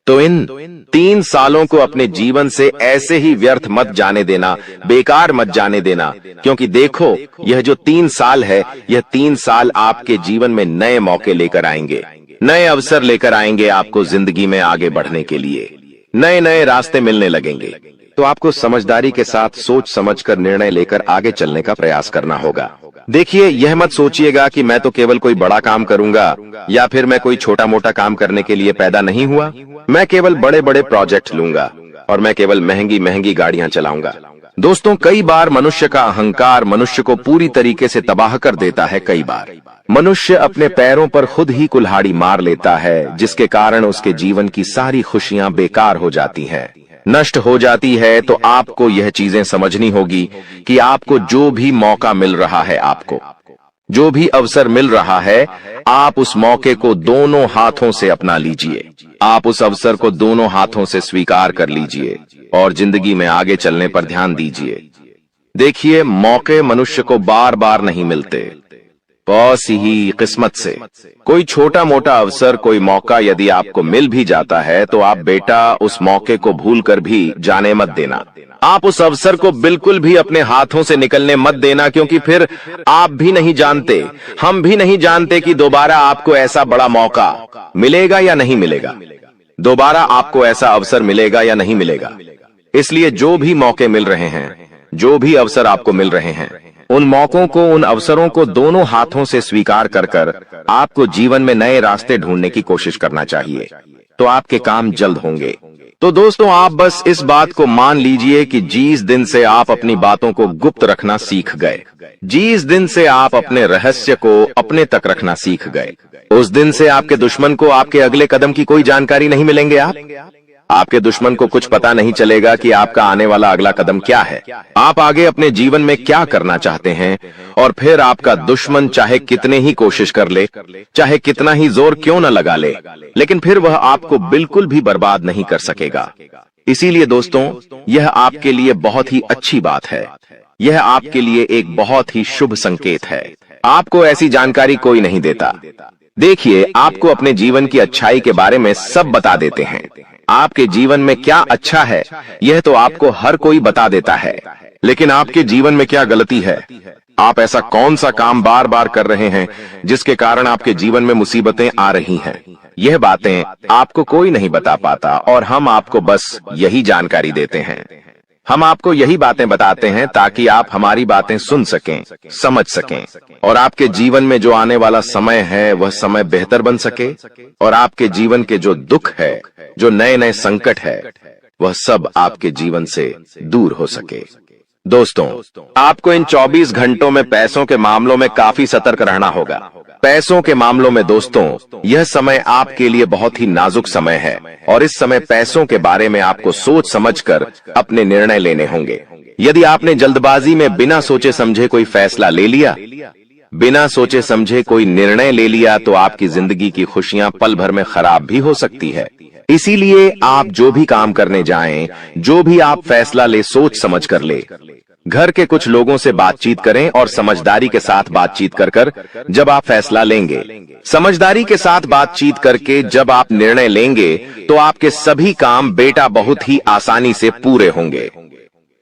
तो इन 3 सालों को अपने जीवन से ऐसे ही व्यर्थ मत जाने देना, बेकार मत जाने देना, क्योंकि देखो, यह जो 3 साल है, यह 3 साल आपके जीवन में नए मौके लेकर आएंगे, नए अवसर लेकर आएंगे आपको जिंदगी में आगे बढ़ने के लिए। नए नए रास्ते मिलने लगेंगे। तो आपको समझदारी के साथ सोच समझकर निर्णय लेकर आगे चलने का प्रयास करना होगा। देखिए, यह मत सोचिएगा कि मैं तो केवल कोई बड़ा काम करूंगा या फिर मैं कोई छोटा मोटा काम करने के लिए पैदा नहीं हुआ। मैं केवल बड़े बड़े प्रोजेक्ट लूंगा और मैं केवल महंगी महंगी गाड़ियां चलाऊंगा। दोस्तों, कई बार मनुष्य का अहंकार मनुष्य को पूरी तरीके से तबाह कर देता है। कई बार मनुष्य अपने पैरों पर खुद ही कुल्हाड़ी मार लेता है, जिसके कारण उसके जीवन की सारी खुशियां बेकार हो जाती हैं, नष्ट हो जाती है। तो आपको यह चीजें समझनी होगी कि आपको जो भी मौका मिल रहा है, आपको जो भी अवसर मिल रहा है, आप उस मौके को दोनों हाथों से अपना लीजिए। आप उस अवसर को दोनों हाथों से स्वीकार कर लीजिए और जिंदगी में आगे चलने पर ध्यान दीजिए। देखिए, मौके मनुष्य को बार बार नहीं मिलते, बस ही किस्मत से। कोई छोटा मोटा अवसर, कोई मौका यदि आपको मिल भी जाता है तो आप बेटा उस मौके को भूलकर भी जाने मत देना। आप उस अवसर को बिल्कुल भी अपने हाथों से निकलने मत देना, क्योंकि फिर आप भी नहीं जानते, हम भी नहीं जानते कि दोबारा आपको ऐसा बड़ा मौका मिलेगा या नहीं मिलेगा, दोबारा आपको ऐसा अवसर मिलेगा या नहीं मिलेगा। इसलिए जो भी मौके मिल रहे हैं, जो भी अवसर आपको मिल रहे हैं, उन मौकों को, उन अवसरों को दोनों हाथों से स्वीकार कर कर आपको जीवन में नए रास्ते ढूंढने की कोशिश करना चाहिए, तो आपके काम जल्द होंगे। तो दोस्तों, आप बस इस बात को मान लीजिए कि जिस दिन से आप अपनी बातों को गुप्त रखना सीख गए, जिस दिन से आप अपने रहस्य को अपने तक रखना सीख गए, उस दिन से आपके दुश्मन को आपके अगले कदम की कोई जानकारी नहीं मिलेंगे। आपके दुश्मन को कुछ पता नहीं चलेगा कि आपका आने वाला अगला कदम क्या है, आप आगे अपने जीवन में क्या करना चाहते हैं। और फिर आपका दुश्मन चाहे कितने ही कोशिश कर ले, चाहे कितना ही जोर क्यों न लगा ले, लेकिन फिर वह आपको बिल्कुल भी बर्बाद नहीं कर सकेगा। इसीलिए दोस्तों, यह आपके लिए बहुत ही अच्छी बात है, यह आपके लिए एक बहुत ही शुभ संकेत है। आपको ऐसी जानकारी कोई नहीं देता। देखिए, आपको अपने जीवन की अच्छाई के बारे में सब बता देते हैं। आपके जीवन में क्या अच्छा है, यह तो आपको हर कोई बता देता है, लेकिन आपके जीवन में क्या गलती है, आप ऐसा कौन सा काम बार बार कर रहे हैं जिसके कारण आपके जीवन में मुसीबतें आ रही हैं, यह बातें आपको कोई नहीं बता पाता और हम आपको बस यही जानकारी देते हैं। हम आपको यही बातें बताते हैं ताकि आप हमारी बातें सुन सकें, समझ सकें और आपके जीवन में जो आने वाला समय है वह समय बेहतर बन सके और आपके जीवन के जो दुख है, जो नए नए संकट है, वह सब आपके जीवन से दूर हो सके। दोस्तों, आपको इन 24 घंटों में पैसों के मामलों में काफी सतर्क रहना होगा। पैसों के मामलों में दोस्तों, यह समय आपके लिए बहुत ही नाजुक समय है और इस समय पैसों के बारे में आपको सोच समझकर अपने निर्णय लेने होंगे। यदि आपने जल्दबाजी में बिना सोचे समझे कोई फैसला ले लिया, बिना सोचे समझे कोई निर्णय ले लिया, तो आपकी जिंदगी की खुशियां पल भर में खराब भी हो सकती है। इसीलिए आप जो भी काम करने जाएं, जो भी आप फैसला ले, सोच समझ कर ले। घर के कुछ लोगों से बातचीत करें और समझदारी के साथ बातचीत कर जब आप फैसला लेंगे, समझदारी के साथ बातचीत करके जब आप निर्णय लेंगे, तो आपके सभी काम बेटा बहुत ही आसानी से पूरे होंगे।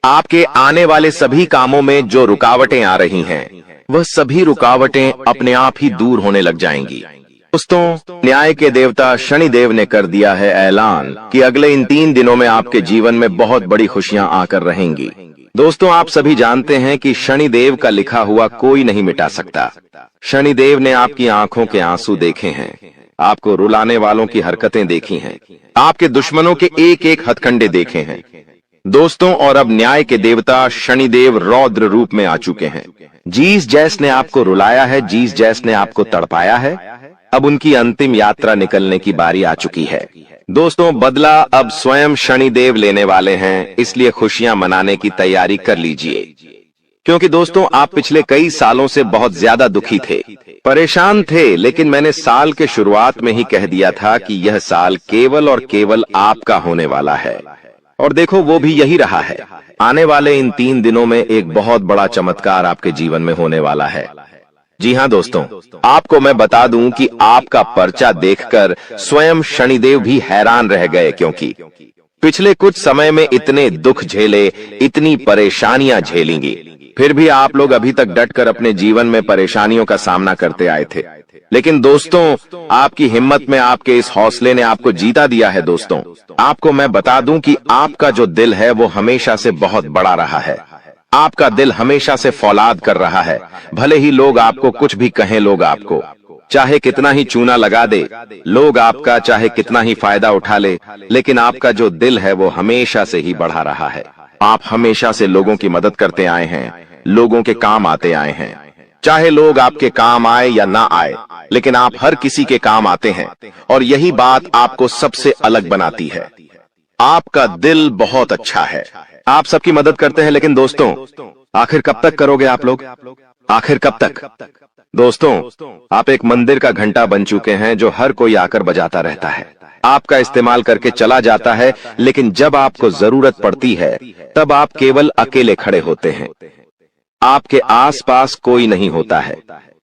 आपके आने वाले सभी कामों में जो रुकावटें आ रही हैं, वह सभी रुकावटें अपने आप ही दूर होने लग जाएंगी। दोस्तों, न्याय के देवता शनिदेव ने कर दिया है ऐलान कि अगले इन 3 दिनों में आपके जीवन में बहुत बड़ी खुशियां आकर रहेंगी। दोस्तों, आप सभी जानते हैं कि शनिदेव का लिखा हुआ कोई नहीं मिटा सकता। शनिदेव ने आपकी आंखों के आंसू देखे हैं, आपको रुलाने वालों की हरकतें देखी हैं, आपके दुश्मनों के एक एक हथकंडे देखे हैं। दोस्तों, और अब न्याय के देवता शनिदेव रौद्र रूप में आ चुके हैं। जिस जैस ने आपको रुलाया है, जिस जैस ने आपको तड़पाया है, अब उनकी अंतिम यात्रा निकलने की बारी आ चुकी है। दोस्तों, बदला अब स्वयं शनिदेव लेने वाले हैं, इसलिए खुशियां मनाने की तैयारी कर लीजिए। क्योंकि दोस्तों, आप पिछले कई सालों से बहुत ज्यादा दुखी थे, परेशान थे, लेकिन मैंने साल के शुरुआत में ही कह दिया था कि यह साल केवल और केवल आपका होने वाला है। और देखो, वो भी यही रहा है। आने वाले इन 3 दिनों में एक बहुत बड़ा चमत्कार आपके जीवन में होने वाला है। जी हाँ दोस्तों, आपको मैं बता दूं कि आपका पर्चा देखकर स्वयं शनिदेव भी हैरान रह गए, क्योंकि पिछले कुछ समय में इतने दुख झेले, इतनी परेशानियां झेलेंगी, फिर भी आप लोग अभी तक डटकर अपने जीवन में परेशानियों का सामना करते आए थे। लेकिन दोस्तों, आपकी हिम्मत में, आपके इस हौसले ने आपको जीता दिया है। दोस्तों, आपको मैं बता दूं कि आपका जो दिल है वो हमेशा से बहुत बड़ा रहा है। आपका दिल हमेशा से फौलाद कर रहा है। भले ही लोग आपको कुछ भी कहें, लोग आपको चाहे कितना ही चूना लगा दे, लोग आपका चाहे कितना ही फायदा उठा ले, लेकिन आपका जो दिल है वो हमेशा से ही बढ़ा रहा है। आप हमेशा से लोगों की मदद करते आए हैं, लोगों के काम आते आए हैं। चाहे लोग आपके काम आए या ना आए, लेकिन आप हर किसी के काम आते हैं और यही बात आपको सबसे अलग बनाती है। आपका दिल बहुत अच्छा है, आप सबकी मदद करते हैं, लेकिन दोस्तों, आखिर कब तक करोगे आप लोग? आखिर कब तक? दोस्तों, आप एक मंदिर का घंटा बन चुके हैं जो हर कोई आकर बजाता रहता है, आपका इस्तेमाल करके चला जाता है, लेकिन जब आपको जरूरत पड़ती है तब आप केवल अकेले खड़े होते हैं, आपके आसपास कोई नहीं होता है।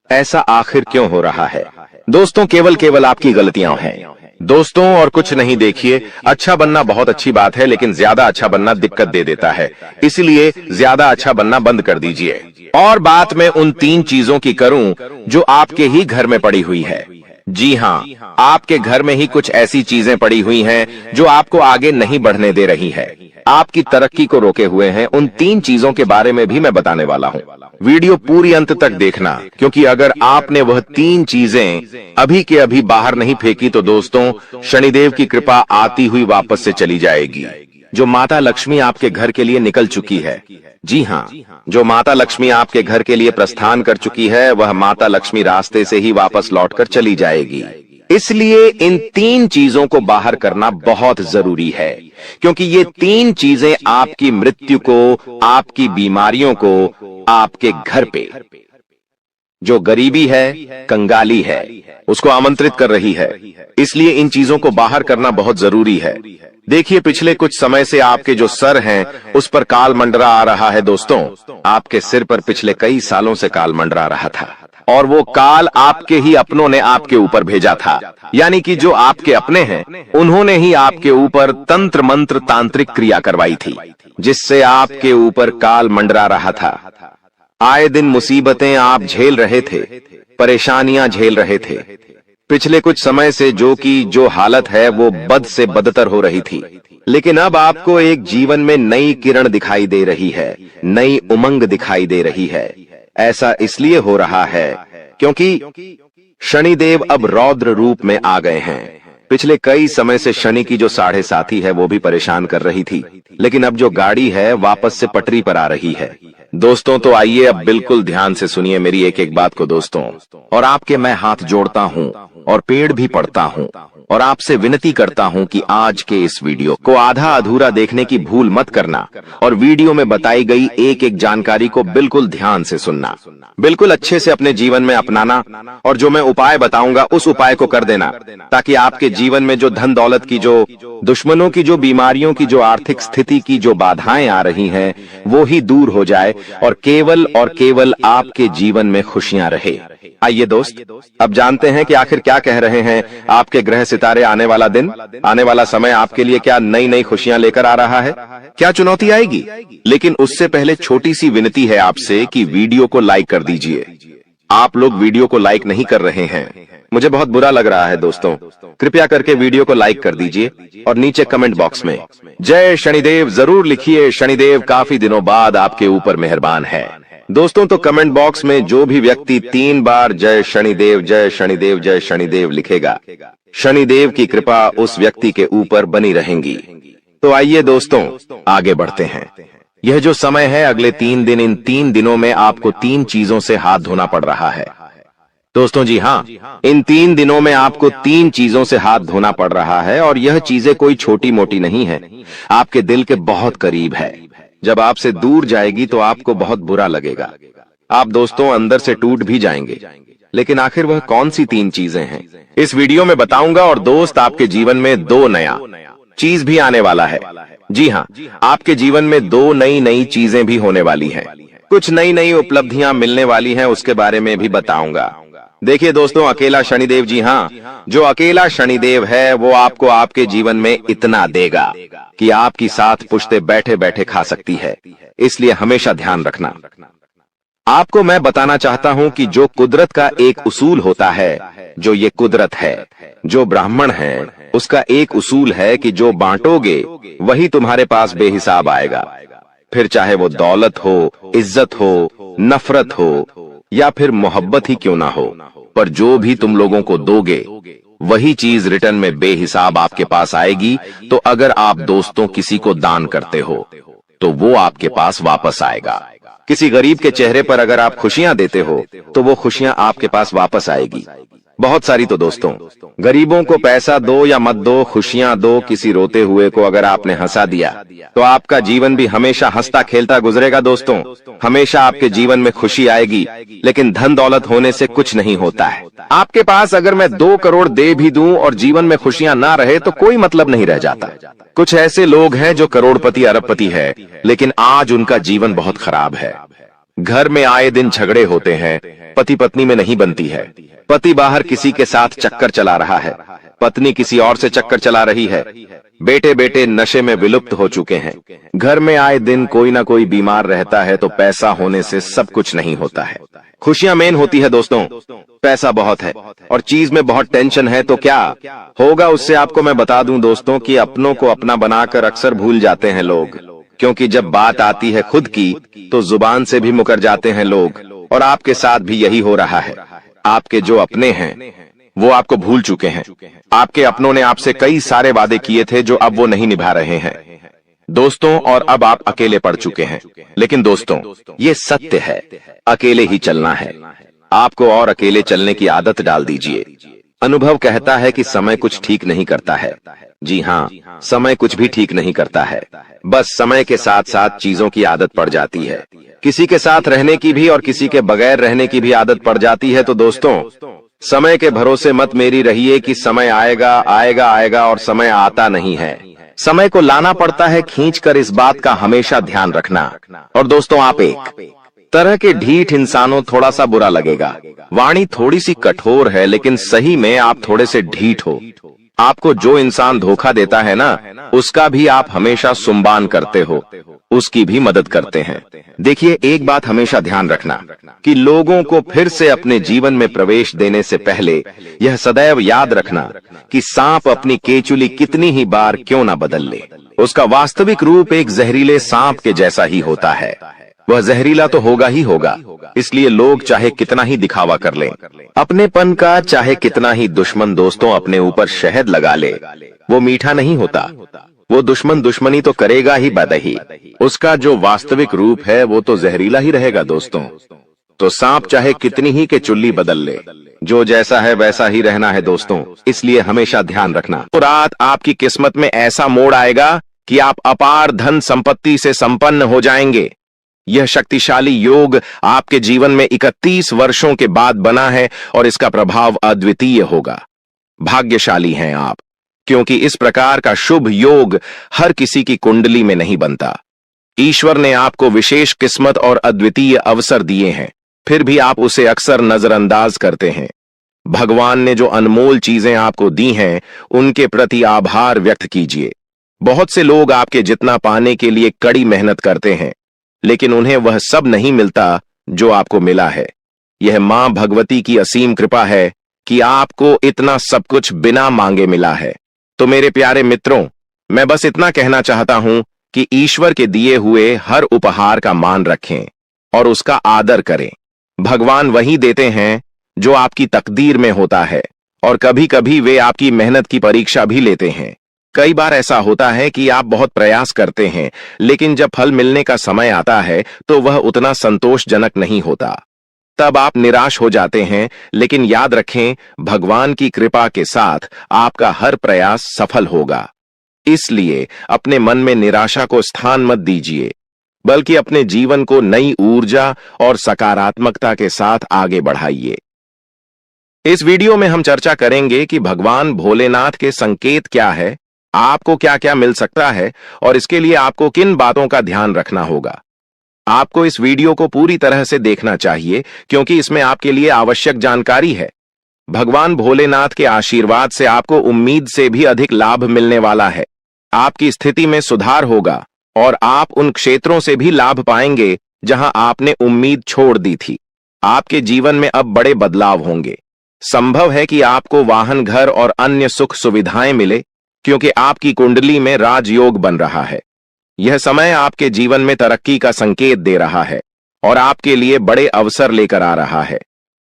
ऐसा आखिर क्यों हो रहा है? दोस्तों, केवल आपकी गलतियां हैं दोस्तों, और कुछ नहीं। देखिए, अच्छा बनना बहुत अच्छी बात है, लेकिन ज्यादा अच्छा बनना दिक्कत दे देता है, इसलिए ज्यादा अच्छा बनना बंद कर दीजिए। और बात मैं उन 3 चीजों की करूं जो आपके ही घर में पड़ी हुई है। जी हाँ, आपके घर में ही कुछ ऐसी चीजें पड़ी हुई हैं जो आपको आगे नहीं बढ़ने दे रही है। आपकी तरक्की को रोके हुए हैं, उन 3 चीजों के बारे में भी मैं बताने वाला हूं। वीडियो पूरी अंत तक देखना, क्योंकि अगर आपने वह 3 चीजें अभी के अभी बाहर नहीं फेंकी तो दोस्तों शनिदेव की कृपा आती हुई वापस से चली जाएगी। जो माता लक्ष्मी आपके घर के लिए निकल चुकी है, जी हाँ, जो माता लक्ष्मी आपके घर के लिए प्रस्थान कर चुकी है, वह माता लक्ष्मी रास्ते से ही वापस लौटकर चली जाएगी। इसलिए इन 3 चीजों को बाहर करना बहुत जरूरी है, क्योंकि ये 3 चीजें आपकी मृत्यु को, आपकी बीमारियों को, आपके घर पे जो गरीबी है, कंगाली है, उसको आमंत्रित कर रही है। इसलिए इन चीजों को बाहर करना बहुत जरूरी है। देखिए, पिछले कुछ समय से आपके जो सर हैं, उस पर काल मंडरा आ रहा है। दोस्तों, आपके सिर पर पिछले कई सालों से काल मंडरा रहा था, और वो काल आपके ही अपनों ने आपके ऊपर भेजा था। यानी कि जो आपके अपने हैं, उन्होंने ही आपके ऊपर तंत्र मंत्र तांत्रिक क्रिया करवाई थी, जिससे आपके ऊपर काल मंडरा रहा था। आए दिन मुसीबतें आप झेल रहे थे, परेशानियां झेल रहे थे। पिछले कुछ समय से जो हालत है वो बद से बदतर हो रही थी, लेकिन अब आपको एक जीवन में नई किरण दिखाई दे रही है, नई उमंग दिखाई दे रही है। ऐसा इसलिए हो रहा है क्योंकि शनिदेव अब रौद्र रूप में आ गए हैं। पिछले कई समय से शनि की जो 7.5 है वो भी परेशान कर रही थी, लेकिन अब जो गाड़ी है वापस से पटरी पर आ रही है। दोस्तों, तो आइए अब बिल्कुल ध्यान से सुनिए मेरी एक एक बात को दोस्तों, और आपके मैं हाथ जोड़ता हूं और पेड़ भी पड़ता हूं और आपसे विनती करता हूं कि आज के इस वीडियो को आधा अधूरा देखने की भूल मत करना, और वीडियो में बताई गई एक एक जानकारी को बिल्कुल ध्यान से सुनना, बिल्कुल अच्छे से अपने जीवन में अपनाना, और जो मैं उपाय बताऊंगा उस उपाय को कर देना, ताकि आपके जीवन में जो धन दौलत की, जो दुश्मनों की, जो बीमारियों की, जो आर्थिक स्थिति की जो बाधाएं आ रही हैं, वो ही दूर हो जाए और केवल आपके जीवन में खुशियां रहे। आइए दोस्त, अब जानते हैं कि आखिर क्या कह रहे हैं आपके ग्रह सितारे। आने वाला दिन, आने वाला समय आपके लिए क्या नई नई खुशियां लेकर आ रहा है, क्या चुनौती आएगी। लेकिन उससे पहले छोटी सी विनती है आपसे कि वीडियो को लाइक कर दीजिए। आप लोग वीडियो को लाइक नहीं कर रहे हैं, मुझे बहुत बुरा लग रहा है दोस्तों। कृपया करके वीडियो को लाइक कर दीजिए और नीचे कमेंट बॉक्स में जय शनिदेव जरूर लिखिए। शनिदेव काफी दिनों बाद आपके ऊपर मेहरबान है। दोस्तों, तो कमेंट बॉक्स में जो भी व्यक्ति 3 बार जय शनिदेव, जय शनिदेव, जय शनिदेव लिखेगा, शनिदेव की कृपा उस व्यक्ति के ऊपर बनी रहेंगी। तो आइए दोस्तों, आगे बढ़ते हैं। यह जो समय है अगले 3 दिन, इन 3 दिनों में आपको 3 चीजों से हाथ धोना पड़ रहा है। दोस्तों जी हाँ, इन 3 दिनों में आपको 3 चीजों से हाथ धोना पड़ रहा है, और यह चीजें कोई छोटी मोटी नहीं है, आपके दिल के बहुत करीब है। जब आपसे दूर जाएगी तो आपको बहुत बुरा लगेगा, आप दोस्तों अंदर से टूट भी जाएंगे। लेकिन आखिर वह कौन सी 3 चीजें हैं, इस वीडियो में बताऊंगा। और दोस्त, आपके जीवन में 2 नया चीज भी आने वाला है। जी हाँ, आपके जीवन में 2 नई चीजें भी होने वाली हैं। कुछ नई उपलब्धियां मिलने वाली हैं, उसके बारे में भी बताऊंगा। देखिए दोस्तों, अकेला शनिदेव, जी हाँ, जो अकेला शनिदेव है वो आपको आपके जीवन में इतना देगा कि आपकी 7 पुश्तें बैठे बैठे खा सकती है। इसलिए हमेशा ध्यान रखना। आपको मैं बताना चाहता हूं कि जो कुदरत का एक उसूल होता है, जो ये कुदरत है, जो ब्राह्मण है, उसका एक उसूल है कि जो बांटोगे वही तुम्हारे पास बेहिसाब आएगा। फिर चाहे वो दौलत हो, इज्जत हो, नफरत हो, या फिर मोहब्बत ही क्यों ना हो, पर जो भी तुम लोगों को दोगे वही चीज रिटर्न में बेहिसाब आपके पास आएगी। तो अगर आप दोस्तों किसी को दान करते हो तो वो आपके पास वापस आएगा। किसी गरीब के चेहरे पर अगर आप खुशियां देते हो तो वो खुशियां आपके पास वापस आएगी। बहुत सारी। तो दोस्तों, गरीबों को पैसा दो या मत दो, खुशियां दो। किसी रोते हुए को अगर आपने हंसा दिया तो आपका जीवन भी हमेशा हंसता खेलता गुजरेगा। दोस्तों, हमेशा आपके जीवन में खुशी आएगी। लेकिन धन दौलत होने से कुछ नहीं होता है। आपके पास अगर मैं 2 करोड़ दे भी दूं और जीवन में खुशियां ना रहे तो कोई मतलब नहीं रह जाता। कुछ ऐसे लोग हैं जो करोड़पति अरबपति है, लेकिन आज उनका जीवन बहुत खराब है। घर में आए दिन झगड़े होते हैं, पति पत्नी में नहीं बनती है, पति बाहर किसी के साथ चक्कर चला रहा है, पत्नी किसी और से चक्कर चला रही है, बेटे नशे में विलुप्त हो चुके हैं। घर में आए दिन कोई ना कोई बीमार रहता है, तो पैसा होने से सब कुछ नहीं होता है। खुशियां मेन होती है दोस्तों। पैसा बहुत है और चीज में बहुत टेंशन है तो क्या होगा उससे आपको मैं बता दूं दोस्तों कि अपनों को अपना बनाकर अक्सर भूल जाते हैं लोग, क्योंकि जब बात आती है खुद की तो जुबान से भी मुकर जाते हैं लोग। और आपके साथ भी यही हो रहा है। आपके जो अपने हैं वो आपको भूल चुके हैं। आपके अपनों ने आपसे कई सारे वादे किए थे जो अब वो नहीं निभा रहे हैं दोस्तों, और अब आप अकेले पड़ चुके हैं। लेकिन दोस्तों ये सत्य है, अकेले ही चलना है। आपको और अकेले चलने की आदत डाल दीजिए। अनुभव कहता है कि समय कुछ ठीक नहीं करता है। जी हाँ, समय कुछ भी ठीक नहीं करता है। बस समय के साथ साथ चीजों की आदत पड़ जाती है। किसी के साथ रहने की भी और किसी के बगैर रहने की भी आदत पड़ जाती है। तो दोस्तों समय के भरोसे मत मेरी रहिए कि समय आएगा आएगा आएगा और समय आता नहीं है। समय को लाना पड़ता है खींच कर, इस बात का हमेशा ध्यान रखना। और दोस्तों आप एक तरह के ढीठ इंसानों, थोड़ा सा बुरा लगेगा, वाणी थोड़ी सी कठोर है, लेकिन सही में आप थोड़े से ढीठ हो। आपको जो इंसान धोखा देता है ना, उसका भी आप हमेशा सुम्बान करते हो, उसकी भी मदद करते हैं। देखिए एक बात हमेशा ध्यान रखना कि लोगों को फिर से अपने जीवन में प्रवेश देने से पहले यह सदैव याद रखना कि सांप अपनी केचुली कितनी ही बार क्यों ना बदल ले, उसका वास्तविक रूप एक जहरीले सांप के जैसा ही होता है। वह जहरीला तो होगा ही होगा, इसलिए लोग चाहे कितना ही दिखावा कर लें अपनेपन का, चाहे कितना ही दुश्मन दोस्तों अपने ऊपर शहद लगा ले, वो मीठा नहीं होता। वो दुश्मन दुश्मनी तो करेगा ही बदही, उसका जो वास्तविक रूप है वो तो जहरीला ही रहेगा दोस्तों। तो सांप चाहे कितनी ही के चुल्ली बदल ले, जो जैसा है वैसा ही रहना है दोस्तों। इसलिए हमेशा ध्यान रखना। तो रात आपकी किस्मत में ऐसा मोड़ आएगा कि आप अपार धन संपत्ति से संपन्न हो जाएंगे। यह शक्तिशाली योग आपके जीवन में 31 वर्षों के बाद बना है और इसका प्रभाव अद्वितीय होगा। भाग्यशाली हैं आप, क्योंकि इस प्रकार का शुभ योग हर किसी की कुंडली में नहीं बनता। ईश्वर ने आपको विशेष किस्मत और अद्वितीय अवसर दिए हैं, फिर भी आप उसे अक्सर नजरअंदाज करते हैं। भगवान ने जो अनमोल चीजें आपको दी हैं, उनके प्रति आभार व्यक्त कीजिए। बहुत से लोग आपके जितना पाने के लिए कड़ी मेहनत करते हैं, लेकिन उन्हें वह सब नहीं मिलता जो आपको मिला है। यह मां भगवती की असीम कृपा है कि आपको इतना सब कुछ बिना मांगे मिला है। तो मेरे प्यारे मित्रों, मैं बस इतना कहना चाहता हूं कि ईश्वर के दिए हुए हर उपहार का मान रखें और उसका आदर करें। भगवान वही देते हैं जो आपकी तकदीर में होता है, और कभी कभी वे आपकी मेहनत की परीक्षा भी लेते हैं। कई बार ऐसा होता है कि आप बहुत प्रयास करते हैं, लेकिन जब फल मिलने का समय आता है तो वह उतना संतोषजनक नहीं होता। तब आप निराश हो जाते हैं, लेकिन याद रखें भगवान की कृपा के साथ आपका हर प्रयास सफल होगा। इसलिए अपने मन में निराशा को स्थान मत दीजिए, बल्कि अपने जीवन को नई ऊर्जा और सकारात्मकता के साथ आगे बढ़ाइए। इस वीडियो में हम चर्चा करेंगे कि भगवान भोलेनाथ के संकेत क्या है, आपको क्या क्या मिल सकता है और इसके लिए आपको किन बातों का ध्यान रखना होगा। आपको इस वीडियो को पूरी तरह से देखना चाहिए, क्योंकि इसमें आपके लिए आवश्यक जानकारी है। भगवान भोलेनाथ के आशीर्वाद से आपको उम्मीद से भी अधिक लाभ मिलने वाला है। आपकी स्थिति में सुधार होगा और आप उन क्षेत्रों से भी लाभ पाएंगे जहां आपने उम्मीद छोड़ दी थी। आपके जीवन में अब बड़े बदलाव होंगे। संभव है कि आपको वाहन, घर और अन्य सुख सुविधाएं मिले, क्योंकि आपकी कुंडली में राजयोग बन रहा है। यह समय आपके जीवन में तरक्की का संकेत दे रहा है और आपके लिए बड़े अवसर लेकर आ रहा है।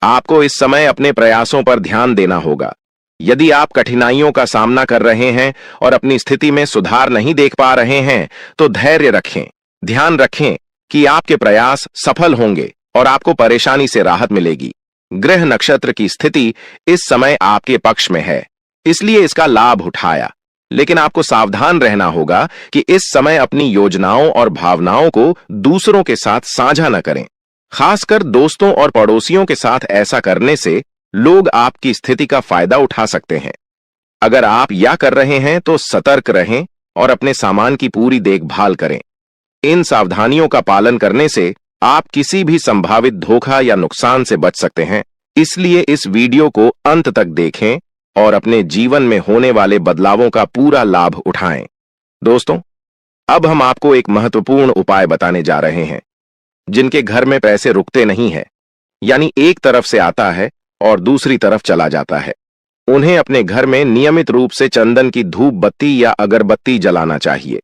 आपको इस समय अपने प्रयासों पर ध्यान देना होगा। यदि आप कठिनाइयों का सामना कर रहे हैं और अपनी स्थिति में सुधार नहीं देख पा रहे हैं, तो धैर्य रखें। ध्यान रखें कि आपके प्रयास सफल होंगे और आपको परेशानी से राहत मिलेगी। ग्रह नक्षत्र की स्थिति इस समय आपके पक्ष में है, इसलिए इसका लाभ उठाया। लेकिन आपको सावधान रहना होगा कि इस समय अपनी योजनाओं और भावनाओं को दूसरों के साथ साझा न करें। खासकर दोस्तों और पड़ोसियों के साथ ऐसा करने से लोग आपकी स्थिति का फायदा उठा सकते हैं। अगर आप या कर रहे हैं तो सतर्क रहें और अपने सामान की पूरी देखभाल करें। इन सावधानियों का पालन करने से आप किसी भी संभावित धोखा या नुकसान से बच सकते हैं। इसलिए इस वीडियो को अंत तक देखें और अपने जीवन में होने वाले बदलावों का पूरा लाभ उठाएं। दोस्तों, अब हम आपको एक महत्वपूर्ण उपाय बताने जा रहे हैं। जिनके घर में पैसे रुकते नहीं हैं, यानी एक तरफ से आता है और दूसरी तरफ चला जाता है। उन्हें अपने घर में नियमित रूप से चंदन की धूप बत्ती या अगरबत्ती जलाना चाहिए।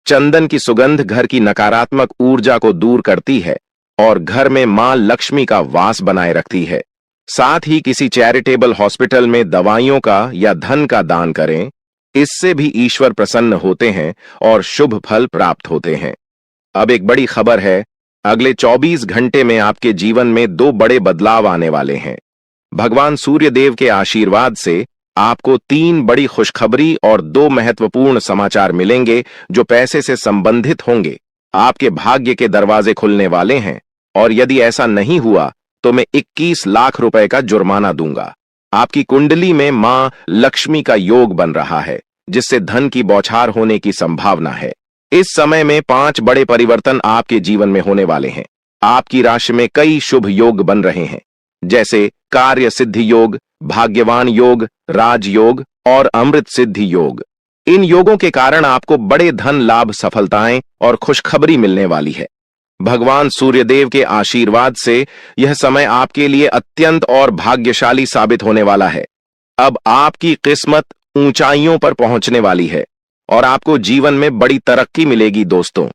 चंदन की सुगंध घर की नकारात्मक ऊर्जा को दूर करती है और घर में मां लक्ष्मी का वास बनाए रखती है। साथ ही किसी चैरिटेबल हॉस्पिटल में दवाइयों का या धन का दान करें। इससे भी ईश्वर प्रसन्न होते हैं और शुभ फल प्राप्त होते हैं। अब एक बड़ी खबर है, अगले 24 घंटे में आपके जीवन में 2 बड़े बदलाव आने वाले हैं। भगवान सूर्य देव के आशीर्वाद से आपको 3 बड़ी खुशखबरी और 2 महत्वपूर्ण समाचार मिलेंगे जो पैसे से संबंधित होंगे। आपके भाग्य के दरवाजे खुलने वाले हैं और यदि ऐसा नहीं हुआ तो मैं 21 लाख रुपए का जुर्माना दूंगा। आपकी कुंडली में मां लक्ष्मी का योग बन रहा है, जिससे धन की बौछार होने की संभावना है। इस समय में 5 बड़े परिवर्तन आपके जीवन में होने वाले हैं। आपकी राशि में कई शुभ योग बन रहे हैं, जैसे कार्य सिद्धि योग, भाग्यवान योग, राजयोग और अमृत सिद्धि योग। इन योगों के कारण आपको बड़े धन लाभ, सफलताएं और खुशखबरी मिलने वाली है। भगवान सूर्यदेव के आशीर्वाद से यह समय आपके लिए अत्यंत और भाग्यशाली साबित होने वाला है। अब आपकी किस्मत ऊंचाइयों पर पहुंचने वाली है और आपको जीवन में बड़ी तरक्की मिलेगी। दोस्तों,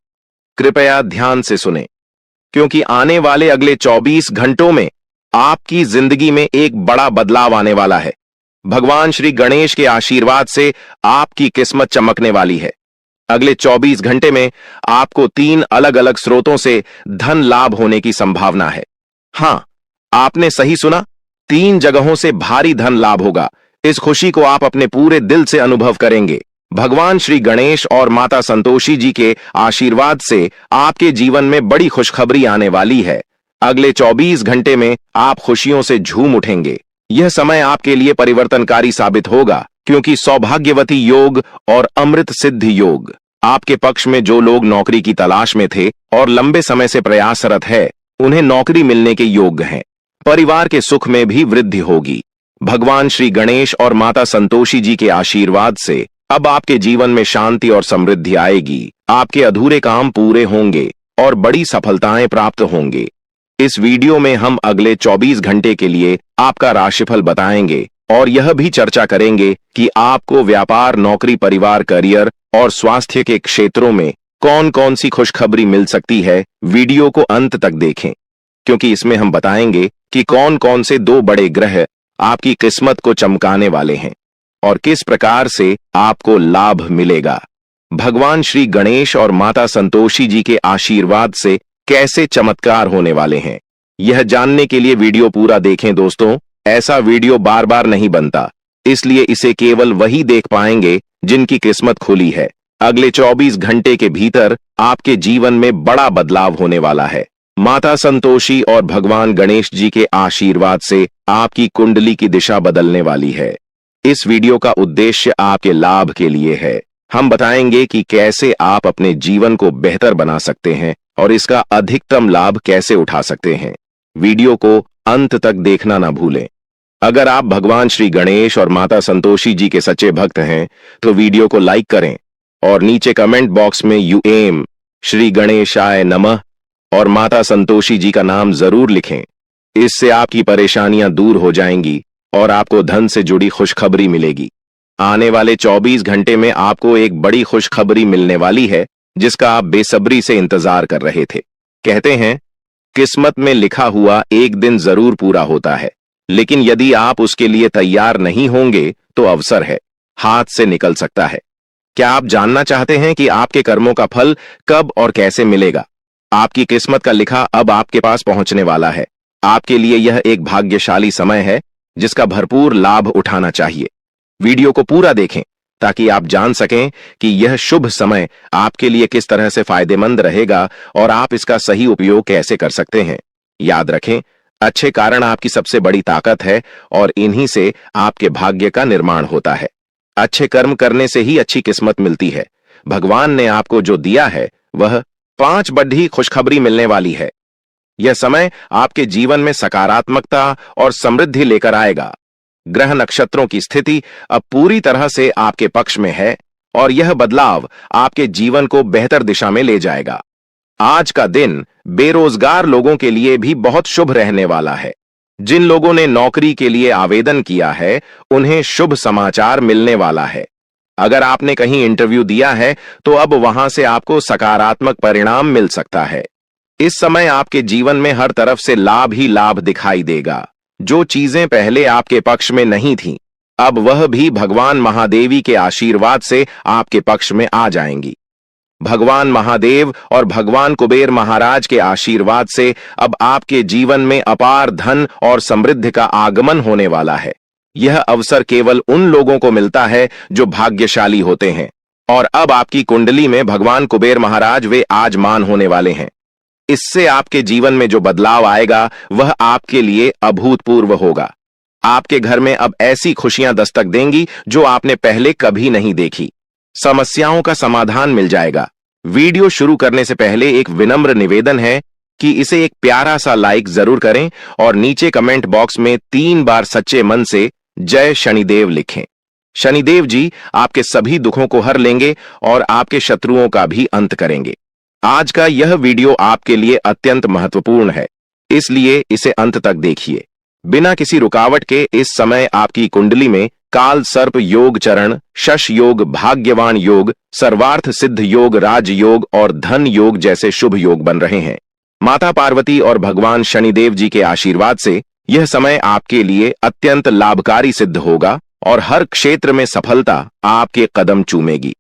कृपया ध्यान से सुनें, क्योंकि आने वाले अगले 24 घंटों में आपकी जिंदगी में एक बड़ा बदलाव आने वाला है। भगवान श्री गणेश के आशीर्वाद से आपकी किस्मत चमकने वाली है। अगले 24 घंटे में आपको 3 अलग अलग स्रोतों से धन लाभ होने की संभावना है। हां, आपने सही सुना, 3 जगहों से भारी धन लाभ होगा। इस खुशी को आप अपने पूरे दिल से अनुभव करेंगे। भगवान श्री गणेश और माता संतोषी जी के आशीर्वाद से आपके जीवन में बड़ी खुशखबरी आने वाली है। अगले 24 घंटे में आप खुशियों से झूम उठेंगे। यह समय आपके लिए परिवर्तनकारी साबित होगा, क्योंकि सौभाग्यवती योग और अमृत सिद्धि योग आपके पक्ष में। जो लोग नौकरी की तलाश में थे और लंबे समय से प्रयासरत है, उन्हें नौकरी मिलने के योग्य हैं। परिवार के सुख में भी वृद्धि होगी। भगवान श्री गणेश और माता संतोषी जी के आशीर्वाद से अब आपके जीवन में शांति और समृद्धि आएगी। आपके अधूरे काम पूरे होंगे और बड़ी सफलताएं प्राप्त होंगे। इस वीडियो में हम अगले 24 घंटे के लिए आपका राशिफल बताएंगे और यह भी चर्चा करेंगे कि आपको व्यापार, नौकरी, परिवार, करियर और स्वास्थ्य के क्षेत्रों में कौन कौन सी खुशखबरी मिल सकती है। वीडियो को अंत तक देखें, क्योंकि इसमें हम बताएंगे कि कौन कौन से 2 बड़े ग्रह आपकी किस्मत को चमकाने वाले हैं और किस प्रकार से आपको लाभ मिलेगा। भगवान श्री गणेश और माता संतोषी जी के आशीर्वाद से कैसे चमत्कार होने वाले हैं, यह जानने के लिए वीडियो पूरा देखें। दोस्तों, ऐसा वीडियो बार बार नहीं बनता, इसलिए इसे केवल वही देख पाएंगे जिनकी किस्मत खुली है। अगले 24 घंटे के भीतर आपके जीवन में बड़ा बदलाव होने वाला है। माता संतोषी और भगवान गणेश जी के आशीर्वाद से आपकी कुंडली की दिशा बदलने वाली है। इस वीडियो का उद्देश्य आपके लाभ के लिए है। हम बताएंगे कि कैसे आप अपने जीवन को बेहतर बना सकते हैं और इसका अधिकतम लाभ कैसे उठा सकते हैं। वीडियो को अंत तक देखना ना भूलें। अगर आप भगवान श्री गणेश और माता संतोषी जी के सच्चे भक्त हैं, तो वीडियो को लाइक करें और नीचे कमेंट बॉक्स में यूएम श्री गणेशाय नमः और माता संतोषी जी का नाम जरूर लिखें। इससे आपकी परेशानियां दूर हो जाएंगी और आपको धन से जुड़ी खुशखबरी मिलेगी। आने वाले 24 घंटे में आपको एक बड़ी खुशखबरी मिलने वाली है, जिसका आप बेसब्री से इंतजार कर रहे थे। कहते हैं, किस्मत में लिखा हुआ एक दिन जरूर पूरा होता है, लेकिन यदि आप उसके लिए तैयार नहीं होंगे तो अवसर है, हाथ से निकल सकता है। क्या आप जानना चाहते हैं कि आपके कर्मों का फल कब और कैसे मिलेगा? आपकी किस्मत का लिखा अब आपके पास पहुंचने वाला है। आपके लिए यह एक भाग्यशाली समय है, जिसका भरपूर लाभ उठाना चाहिए। वीडियो को पूरा देखें ताकि आप जान सकें कि यह शुभ समय आपके लिए किस तरह से फायदेमंद रहेगा और आप इसका सही उपयोग कैसे कर सकते हैं। याद रखें, अच्छे कारण आपकी सबसे बड़ी ताकत है और इन्हीं से आपके भाग्य का निर्माण होता है। अच्छे कर्म करने से ही अच्छी किस्मत मिलती है। भगवान ने आपको जो दिया है वह 5 बड़ी खुशखबरी मिलने वाली है। यह समय आपके जीवन में सकारात्मकता और समृद्धि लेकर आएगा। ग्रह नक्षत्रों की स्थिति अब पूरी तरह से आपके पक्ष में है और यह बदलाव आपके जीवन को बेहतर दिशा में ले जाएगा। आज का दिन बेरोजगार लोगों के लिए भी बहुत शुभ रहने वाला है। जिन लोगों ने नौकरी के लिए आवेदन किया है, उन्हें शुभ समाचार मिलने वाला है। अगर आपने कहीं इंटरव्यू दिया है, तो अब वहां से आपको सकारात्मक परिणाम मिल सकता है। इस समय आपके जीवन में हर तरफ से लाभ ही लाभ दिखाई देगा। जो चीजें पहले आपके पक्ष में नहीं थीं, अब वह भी भगवान महादेवी के आशीर्वाद से आपके पक्ष में आ जाएंगी। भगवान महादेव और भगवान कुबेर महाराज के आशीर्वाद से अब आपके जीवन में अपार धन और समृद्धि का आगमन होने वाला है। यह अवसर केवल उन लोगों को मिलता है जो भाग्यशाली होते हैं, और अब आपकी कुंडली में भगवान कुबेर महाराज वे आजमान होने वाले हैं। इससे आपके जीवन में जो बदलाव आएगा, वह आपके लिए अभूतपूर्व होगा। आपके घर में अब ऐसी खुशियां दस्तक देंगी जो आपने पहले कभी नहीं देखी। समस्याओं का समाधान मिल जाएगा। वीडियो शुरू करने से पहले एक विनम्र निवेदन है कि इसे एक प्यारा सा लाइक जरूर करें और नीचे कमेंट बॉक्स में 3 बार सच्चे मन से जय शनिदेव लिखें। शनिदेव जी आपके सभी दुखों को हर लेंगे और आपके शत्रुओं का भी अंत करेंगे। आज का यह वीडियो आपके लिए अत्यंत महत्वपूर्ण है, इसलिए इसे अंत तक देखिए। बिना किसी रुकावट के इस समय आपकी कुंडली में काल सर्प योग चरण, शश योग, भाग्यवान योग, सर्वार्थ सिद्ध योग, राज योग और धन योग जैसे शुभ योग बन रहे हैं। माता पार्वती और भगवान शनिदेव जी के आशीर्वाद से यह समय आपके लिए अत्यंत लाभकारी सिद्ध होगा और हर क्षेत्र में सफलता आपके कदम चूमेगी।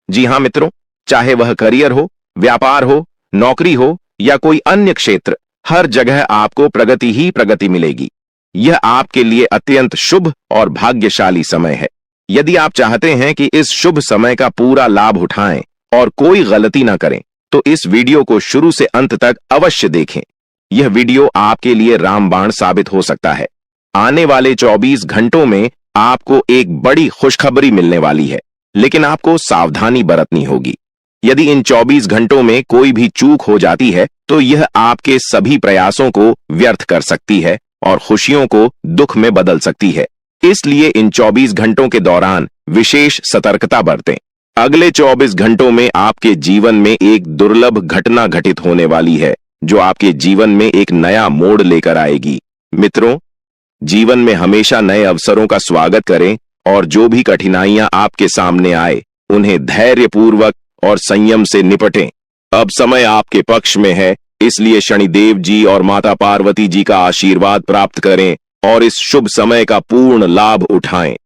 जी हां मित्रों, चाहे वह करियर हो, व्यापार हो, नौकरी हो या कोई अन्य क्षेत्र, हर जगह आपको प्रगति ही प्रगति मिलेगी। यह आपके लिए अत्यंत शुभ और भाग्यशाली समय है। यदि आप चाहते हैं कि इस शुभ समय का पूरा लाभ उठाएं और कोई गलती ना करें, तो इस वीडियो को शुरू से अंत तक अवश्य देखें। यह वीडियो आपके लिए रामबाण साबित हो सकता है। आने वाले 24 घंटों में आपको एक बड़ी खुशखबरी मिलने वाली है, लेकिन आपको सावधानी बरतनी होगी। यदि इन 24 घंटों में कोई भी चूक हो जाती है, तो यह आपके सभी प्रयासों को व्यर्थ कर सकती है और खुशियों को दुख में बदल सकती है। इसलिए इन 24 घंटों के दौरान विशेष सतर्कता बरतें। अगले 24 घंटों में आपके जीवन में एक दुर्लभ घटना घटित होने वाली है, जो आपके जीवन में एक नया मोड़ लेकर आएगी। मित्रों, जीवन में हमेशा नए अवसरों का स्वागत करें और जो भी कठिनाइयां आपके सामने आए, उन्हें धैर्यपूर्वक और संयम से निपटें। अब समय आपके पक्ष में है, इसलिए शनिदेव जी और माता पार्वती जी का आशीर्वाद प्राप्त करें और इस शुभ समय का पूर्ण लाभ उठाएं।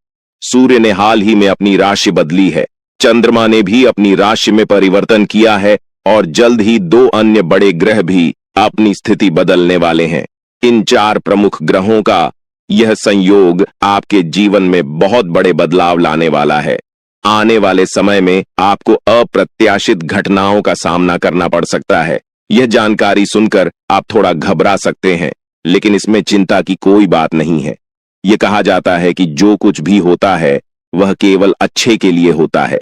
सूर्य ने हाल ही में अपनी राशि बदली है, चंद्रमा ने भी अपनी राशि में परिवर्तन किया है और जल्द ही 2 अन्य बड़े ग्रह भी अपनी स्थिति बदलने वाले हैं। इन 4 प्रमुख ग्रहों का यह संयोग आपके जीवन में बहुत बड़े बदलाव लाने वाला है। आने वाले समय में आपको अप्रत्याशित घटनाओं का सामना करना पड़ सकता है। यह जानकारी सुनकर आप थोड़ा घबरा सकते हैं, लेकिन इसमें चिंता की कोई बात नहीं है। यह कहा जाता है कि जो कुछ भी होता है, वह केवल अच्छे के लिए होता है।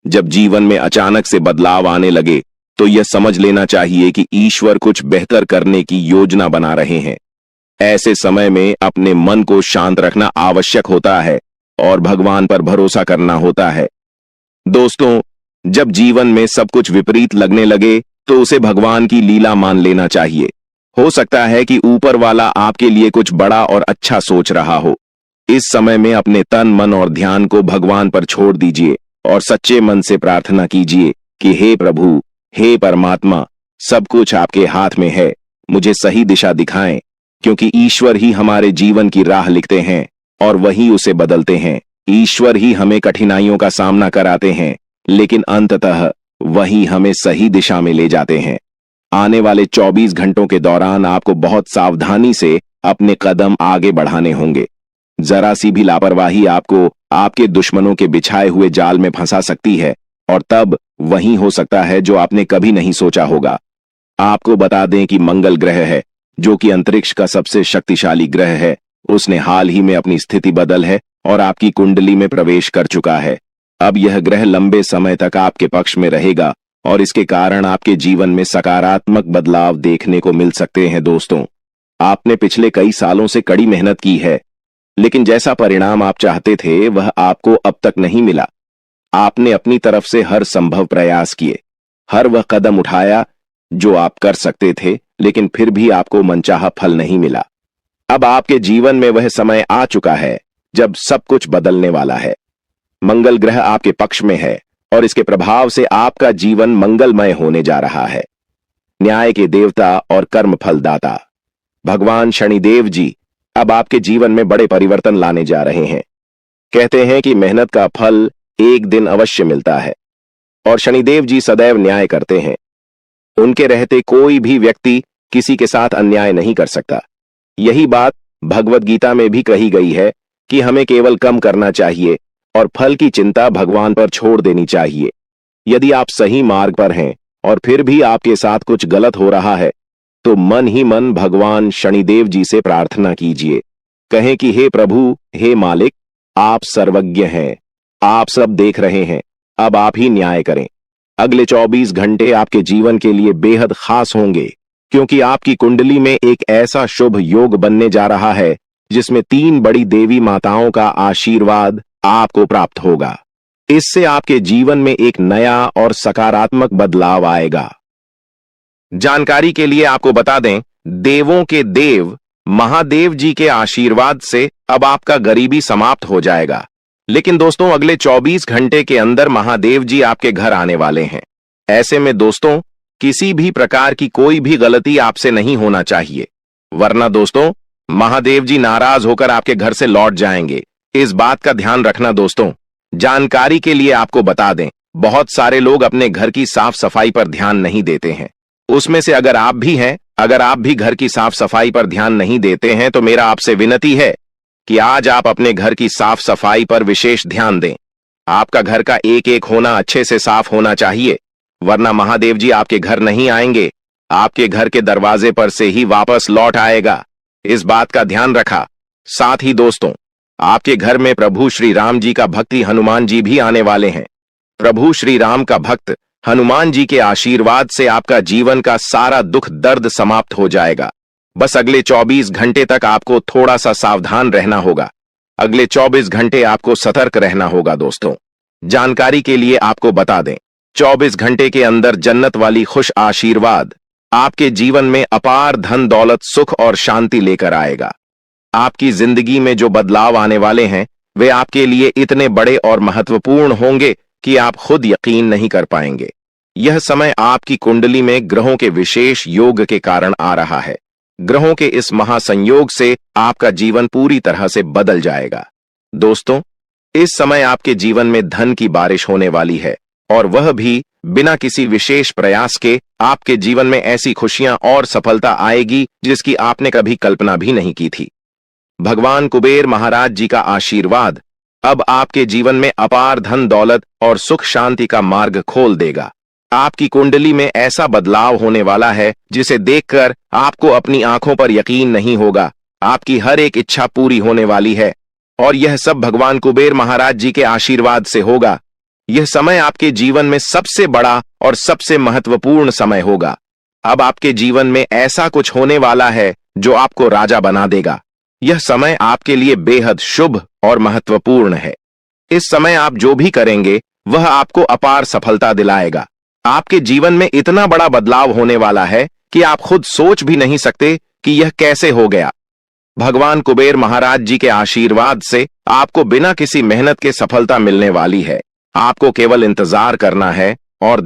जब जीवन में अचानक से बदलाव आने लगे, तो यह समझ लेना चाहिए कि ईश्वर कुछ बेहतर करने की योजना बना रहे हैं। ऐसे समय में अपने मन को शांत रखना आवश्यक होता है और भगवान पर भरोसा करना होता है। दोस्तों, जब जीवन में सब कुछ विपरीत लगने लगे, तो उसे भगवान की लीला मान लेना चाहिए। हो सकता है कि ऊपर वाला आपके लिए कुछ बड़ा और अच्छा सोच रहा हो। इस समय में अपने तन, मन और ध्यान को भगवान पर छोड़ दीजिए और सच्चे मन से प्रार्थना कीजिए कि हे प्रभु, हे परमात्मा, सब कुछ आपके हाथ में है, मुझे सही दिशा दिखाएं, क्योंकि ईश्वर ही हमारे जीवन की राह लिखते हैं और वही उसे बदलते हैं। ईश्वर ही हमें कठिनाइयों का सामना कराते हैं, लेकिन अंततः वही हमें सही दिशा में ले जाते हैं। आने वाले 24 घंटों के दौरान आपको बहुत सावधानी से अपने कदम आगे बढ़ाने होंगे। जरा सी भी लापरवाही आपको आपके दुश्मनों के बिछाए हुए जाल में फंसा सकती है, और तब वही हो सकता है जो आपने कभी नहीं सोचा होगा। आपको बता दें कि मंगल ग्रह है, जो कि अंतरिक्ष का सबसे शक्तिशाली ग्रह है, उसने हाल ही में अपनी स्थिति बदल है और आपकी कुंडली में प्रवेश कर चुका है। अब यह ग्रह लंबे समय तक आपके पक्ष में रहेगा और इसके कारण आपके जीवन में सकारात्मक बदलाव देखने को मिल सकते हैं। दोस्तों, आपने पिछले कई सालों से कड़ी मेहनत की है, लेकिन जैसा परिणाम आप चाहते थे, वह आपको अब तक नहीं मिला। आपने अपनी तरफ से हर संभव प्रयास किए, हर वह कदम उठाया जो आप कर सकते थे, लेकिन फिर भी आपको मनचाहा फल नहीं मिला। अब आपके जीवन में वह समय आ चुका है जब सब कुछ बदलने वाला है। मंगल ग्रह आपके पक्ष में है और इसके प्रभाव से आपका जीवन मंगलमय होने जा रहा है। न्याय के देवता और कर्म फलदाता भगवान शनिदेव जी अब आपके जीवन में बड़े परिवर्तन लाने जा रहे हैं। कहते हैं कि मेहनत का फल एक दिन अवश्य मिलता है और शनिदेव जी सदैव न्याय करते हैं। उनके रहते कोई भी व्यक्ति किसी के साथ अन्याय नहीं कर सकता। यही बात भगवत गीता में भी कही गई है कि हमें केवल कम करना चाहिए और फल की चिंता भगवान पर छोड़ देनी चाहिए। यदि आप सही मार्ग पर हैं और फिर भी आपके साथ कुछ गलत हो रहा है, तो मन ही मन भगवान शनिदेव जी से प्रार्थना कीजिए। कहें कि हे प्रभु, हे मालिक, आप सर्वज्ञ हैं, आप सब देख रहे हैं, अब आप ही न्याय करें। अगले 24 घंटे आपके जीवन के लिए बेहद खास होंगे, क्योंकि आपकी कुंडली में एक ऐसा शुभ योग बनने जा रहा है जिसमें 3 बड़ी देवी माताओं का आशीर्वाद आपको प्राप्त होगा। इससे आपके जीवन में एक नया और सकारात्मक बदलाव आएगा। जानकारी के लिए आपको बता दें, देवों के देव महादेव जी के आशीर्वाद से अब आपका गरीबी समाप्त हो जाएगा। लेकिन दोस्तों, अगले 24 घंटे के अंदर महादेव जी आपके घर आने वाले हैं। ऐसे में दोस्तों, किसी भी प्रकार की कोई भी गलती आपसे नहीं होना चाहिए, वरना दोस्तों महादेव जी नाराज होकर आपके घर से लौट जाएंगे। इस बात का ध्यान रखना दोस्तों। जानकारी के लिए आपको बता दें, बहुत सारे लोग अपने घर की साफ सफाई पर ध्यान नहीं देते हैं। उसमें से अगर आप भी हैं, अगर आप भी घर की साफ सफाई पर ध्यान नहीं देते हैं, तो मेरा आपसे विनती है कि आज आप अपने घर की साफ सफाई पर विशेष ध्यान दें। आपका घर का एक एक होना अच्छे से साफ होना चाहिए, वरना महादेव जी आपके घर नहीं आएंगे, आपके घर के दरवाजे पर से ही वापस लौट आएगा। इस बात का ध्यान रखा। साथ ही दोस्तों, आपके घर में प्रभु श्री राम जी का भक्ति हनुमान जी भी आने वाले हैं। प्रभु श्री राम का भक्त हनुमान जी के आशीर्वाद से आपका जीवन का सारा दुख दर्द समाप्त हो जाएगा। बस अगले 24 घंटे तक आपको थोड़ा सा सावधान रहना होगा। अगले 24 घंटे आपको सतर्क रहना होगा दोस्तों। जानकारी के लिए आपको बता दें, 24 घंटे के अंदर जन्नत वाली खुश आशीर्वाद आपके जीवन में अपार धन दौलत सुख और शांति लेकर आएगा। आपकी जिंदगी में जो बदलाव आने वाले हैं, वे आपके लिए इतने बड़े और महत्वपूर्ण होंगे कि आप खुद यकीन नहीं कर पाएंगे। यह समय आपकी कुंडली में ग्रहों के विशेष योग के कारण आ रहा है। ग्रहों के इस महासंयोग से आपका जीवन पूरी तरह से बदल जाएगा। दोस्तों, इस समय आपके जीवन में धन की बारिश होने वाली है, और वह भी बिना किसी विशेष प्रयास के। आपके जीवन में ऐसी खुशियां और सफलता आएगी जिसकी आपने कभी कल्पना भी नहीं की थी। भगवान कुबेर महाराज जी का आशीर्वाद अब आपके जीवन में अपार धन दौलत और सुख शांति का मार्ग खोल देगा। आपकी कुंडली में ऐसा बदलाव होने वाला है जिसे देखकर आपको अपनी आंखों पर यकीन नहीं होगा। आपकी हर एक इच्छा पूरी होने वाली है, और यह सब भगवान कुबेर महाराज जी के आशीर्वाद से होगा। यह समय आपके जीवन में सबसे बड़ा और सबसे महत्वपूर्ण समय होगा। अब आपके जीवन में ऐसा कुछ होने वाला है जो आपको राजा बना देगा। यह समय आपके लिए बेहद शुभ और महत्वपूर्ण है। इस समय आप जो भी करेंगे वह आपको अपार सफलता दिलाएगा। आपके जीवन में इतना बड़ा बदलाव होने वाला है कि आप खुद सोच भी नहीं सकते कि यह कैसे हो गया। भगवान कुबेर महाराज जी के आशीर्वाद से आपको बिना किसी मेहनत के सफलता मिलने वाली है। आपको केवल इंतजार करना है और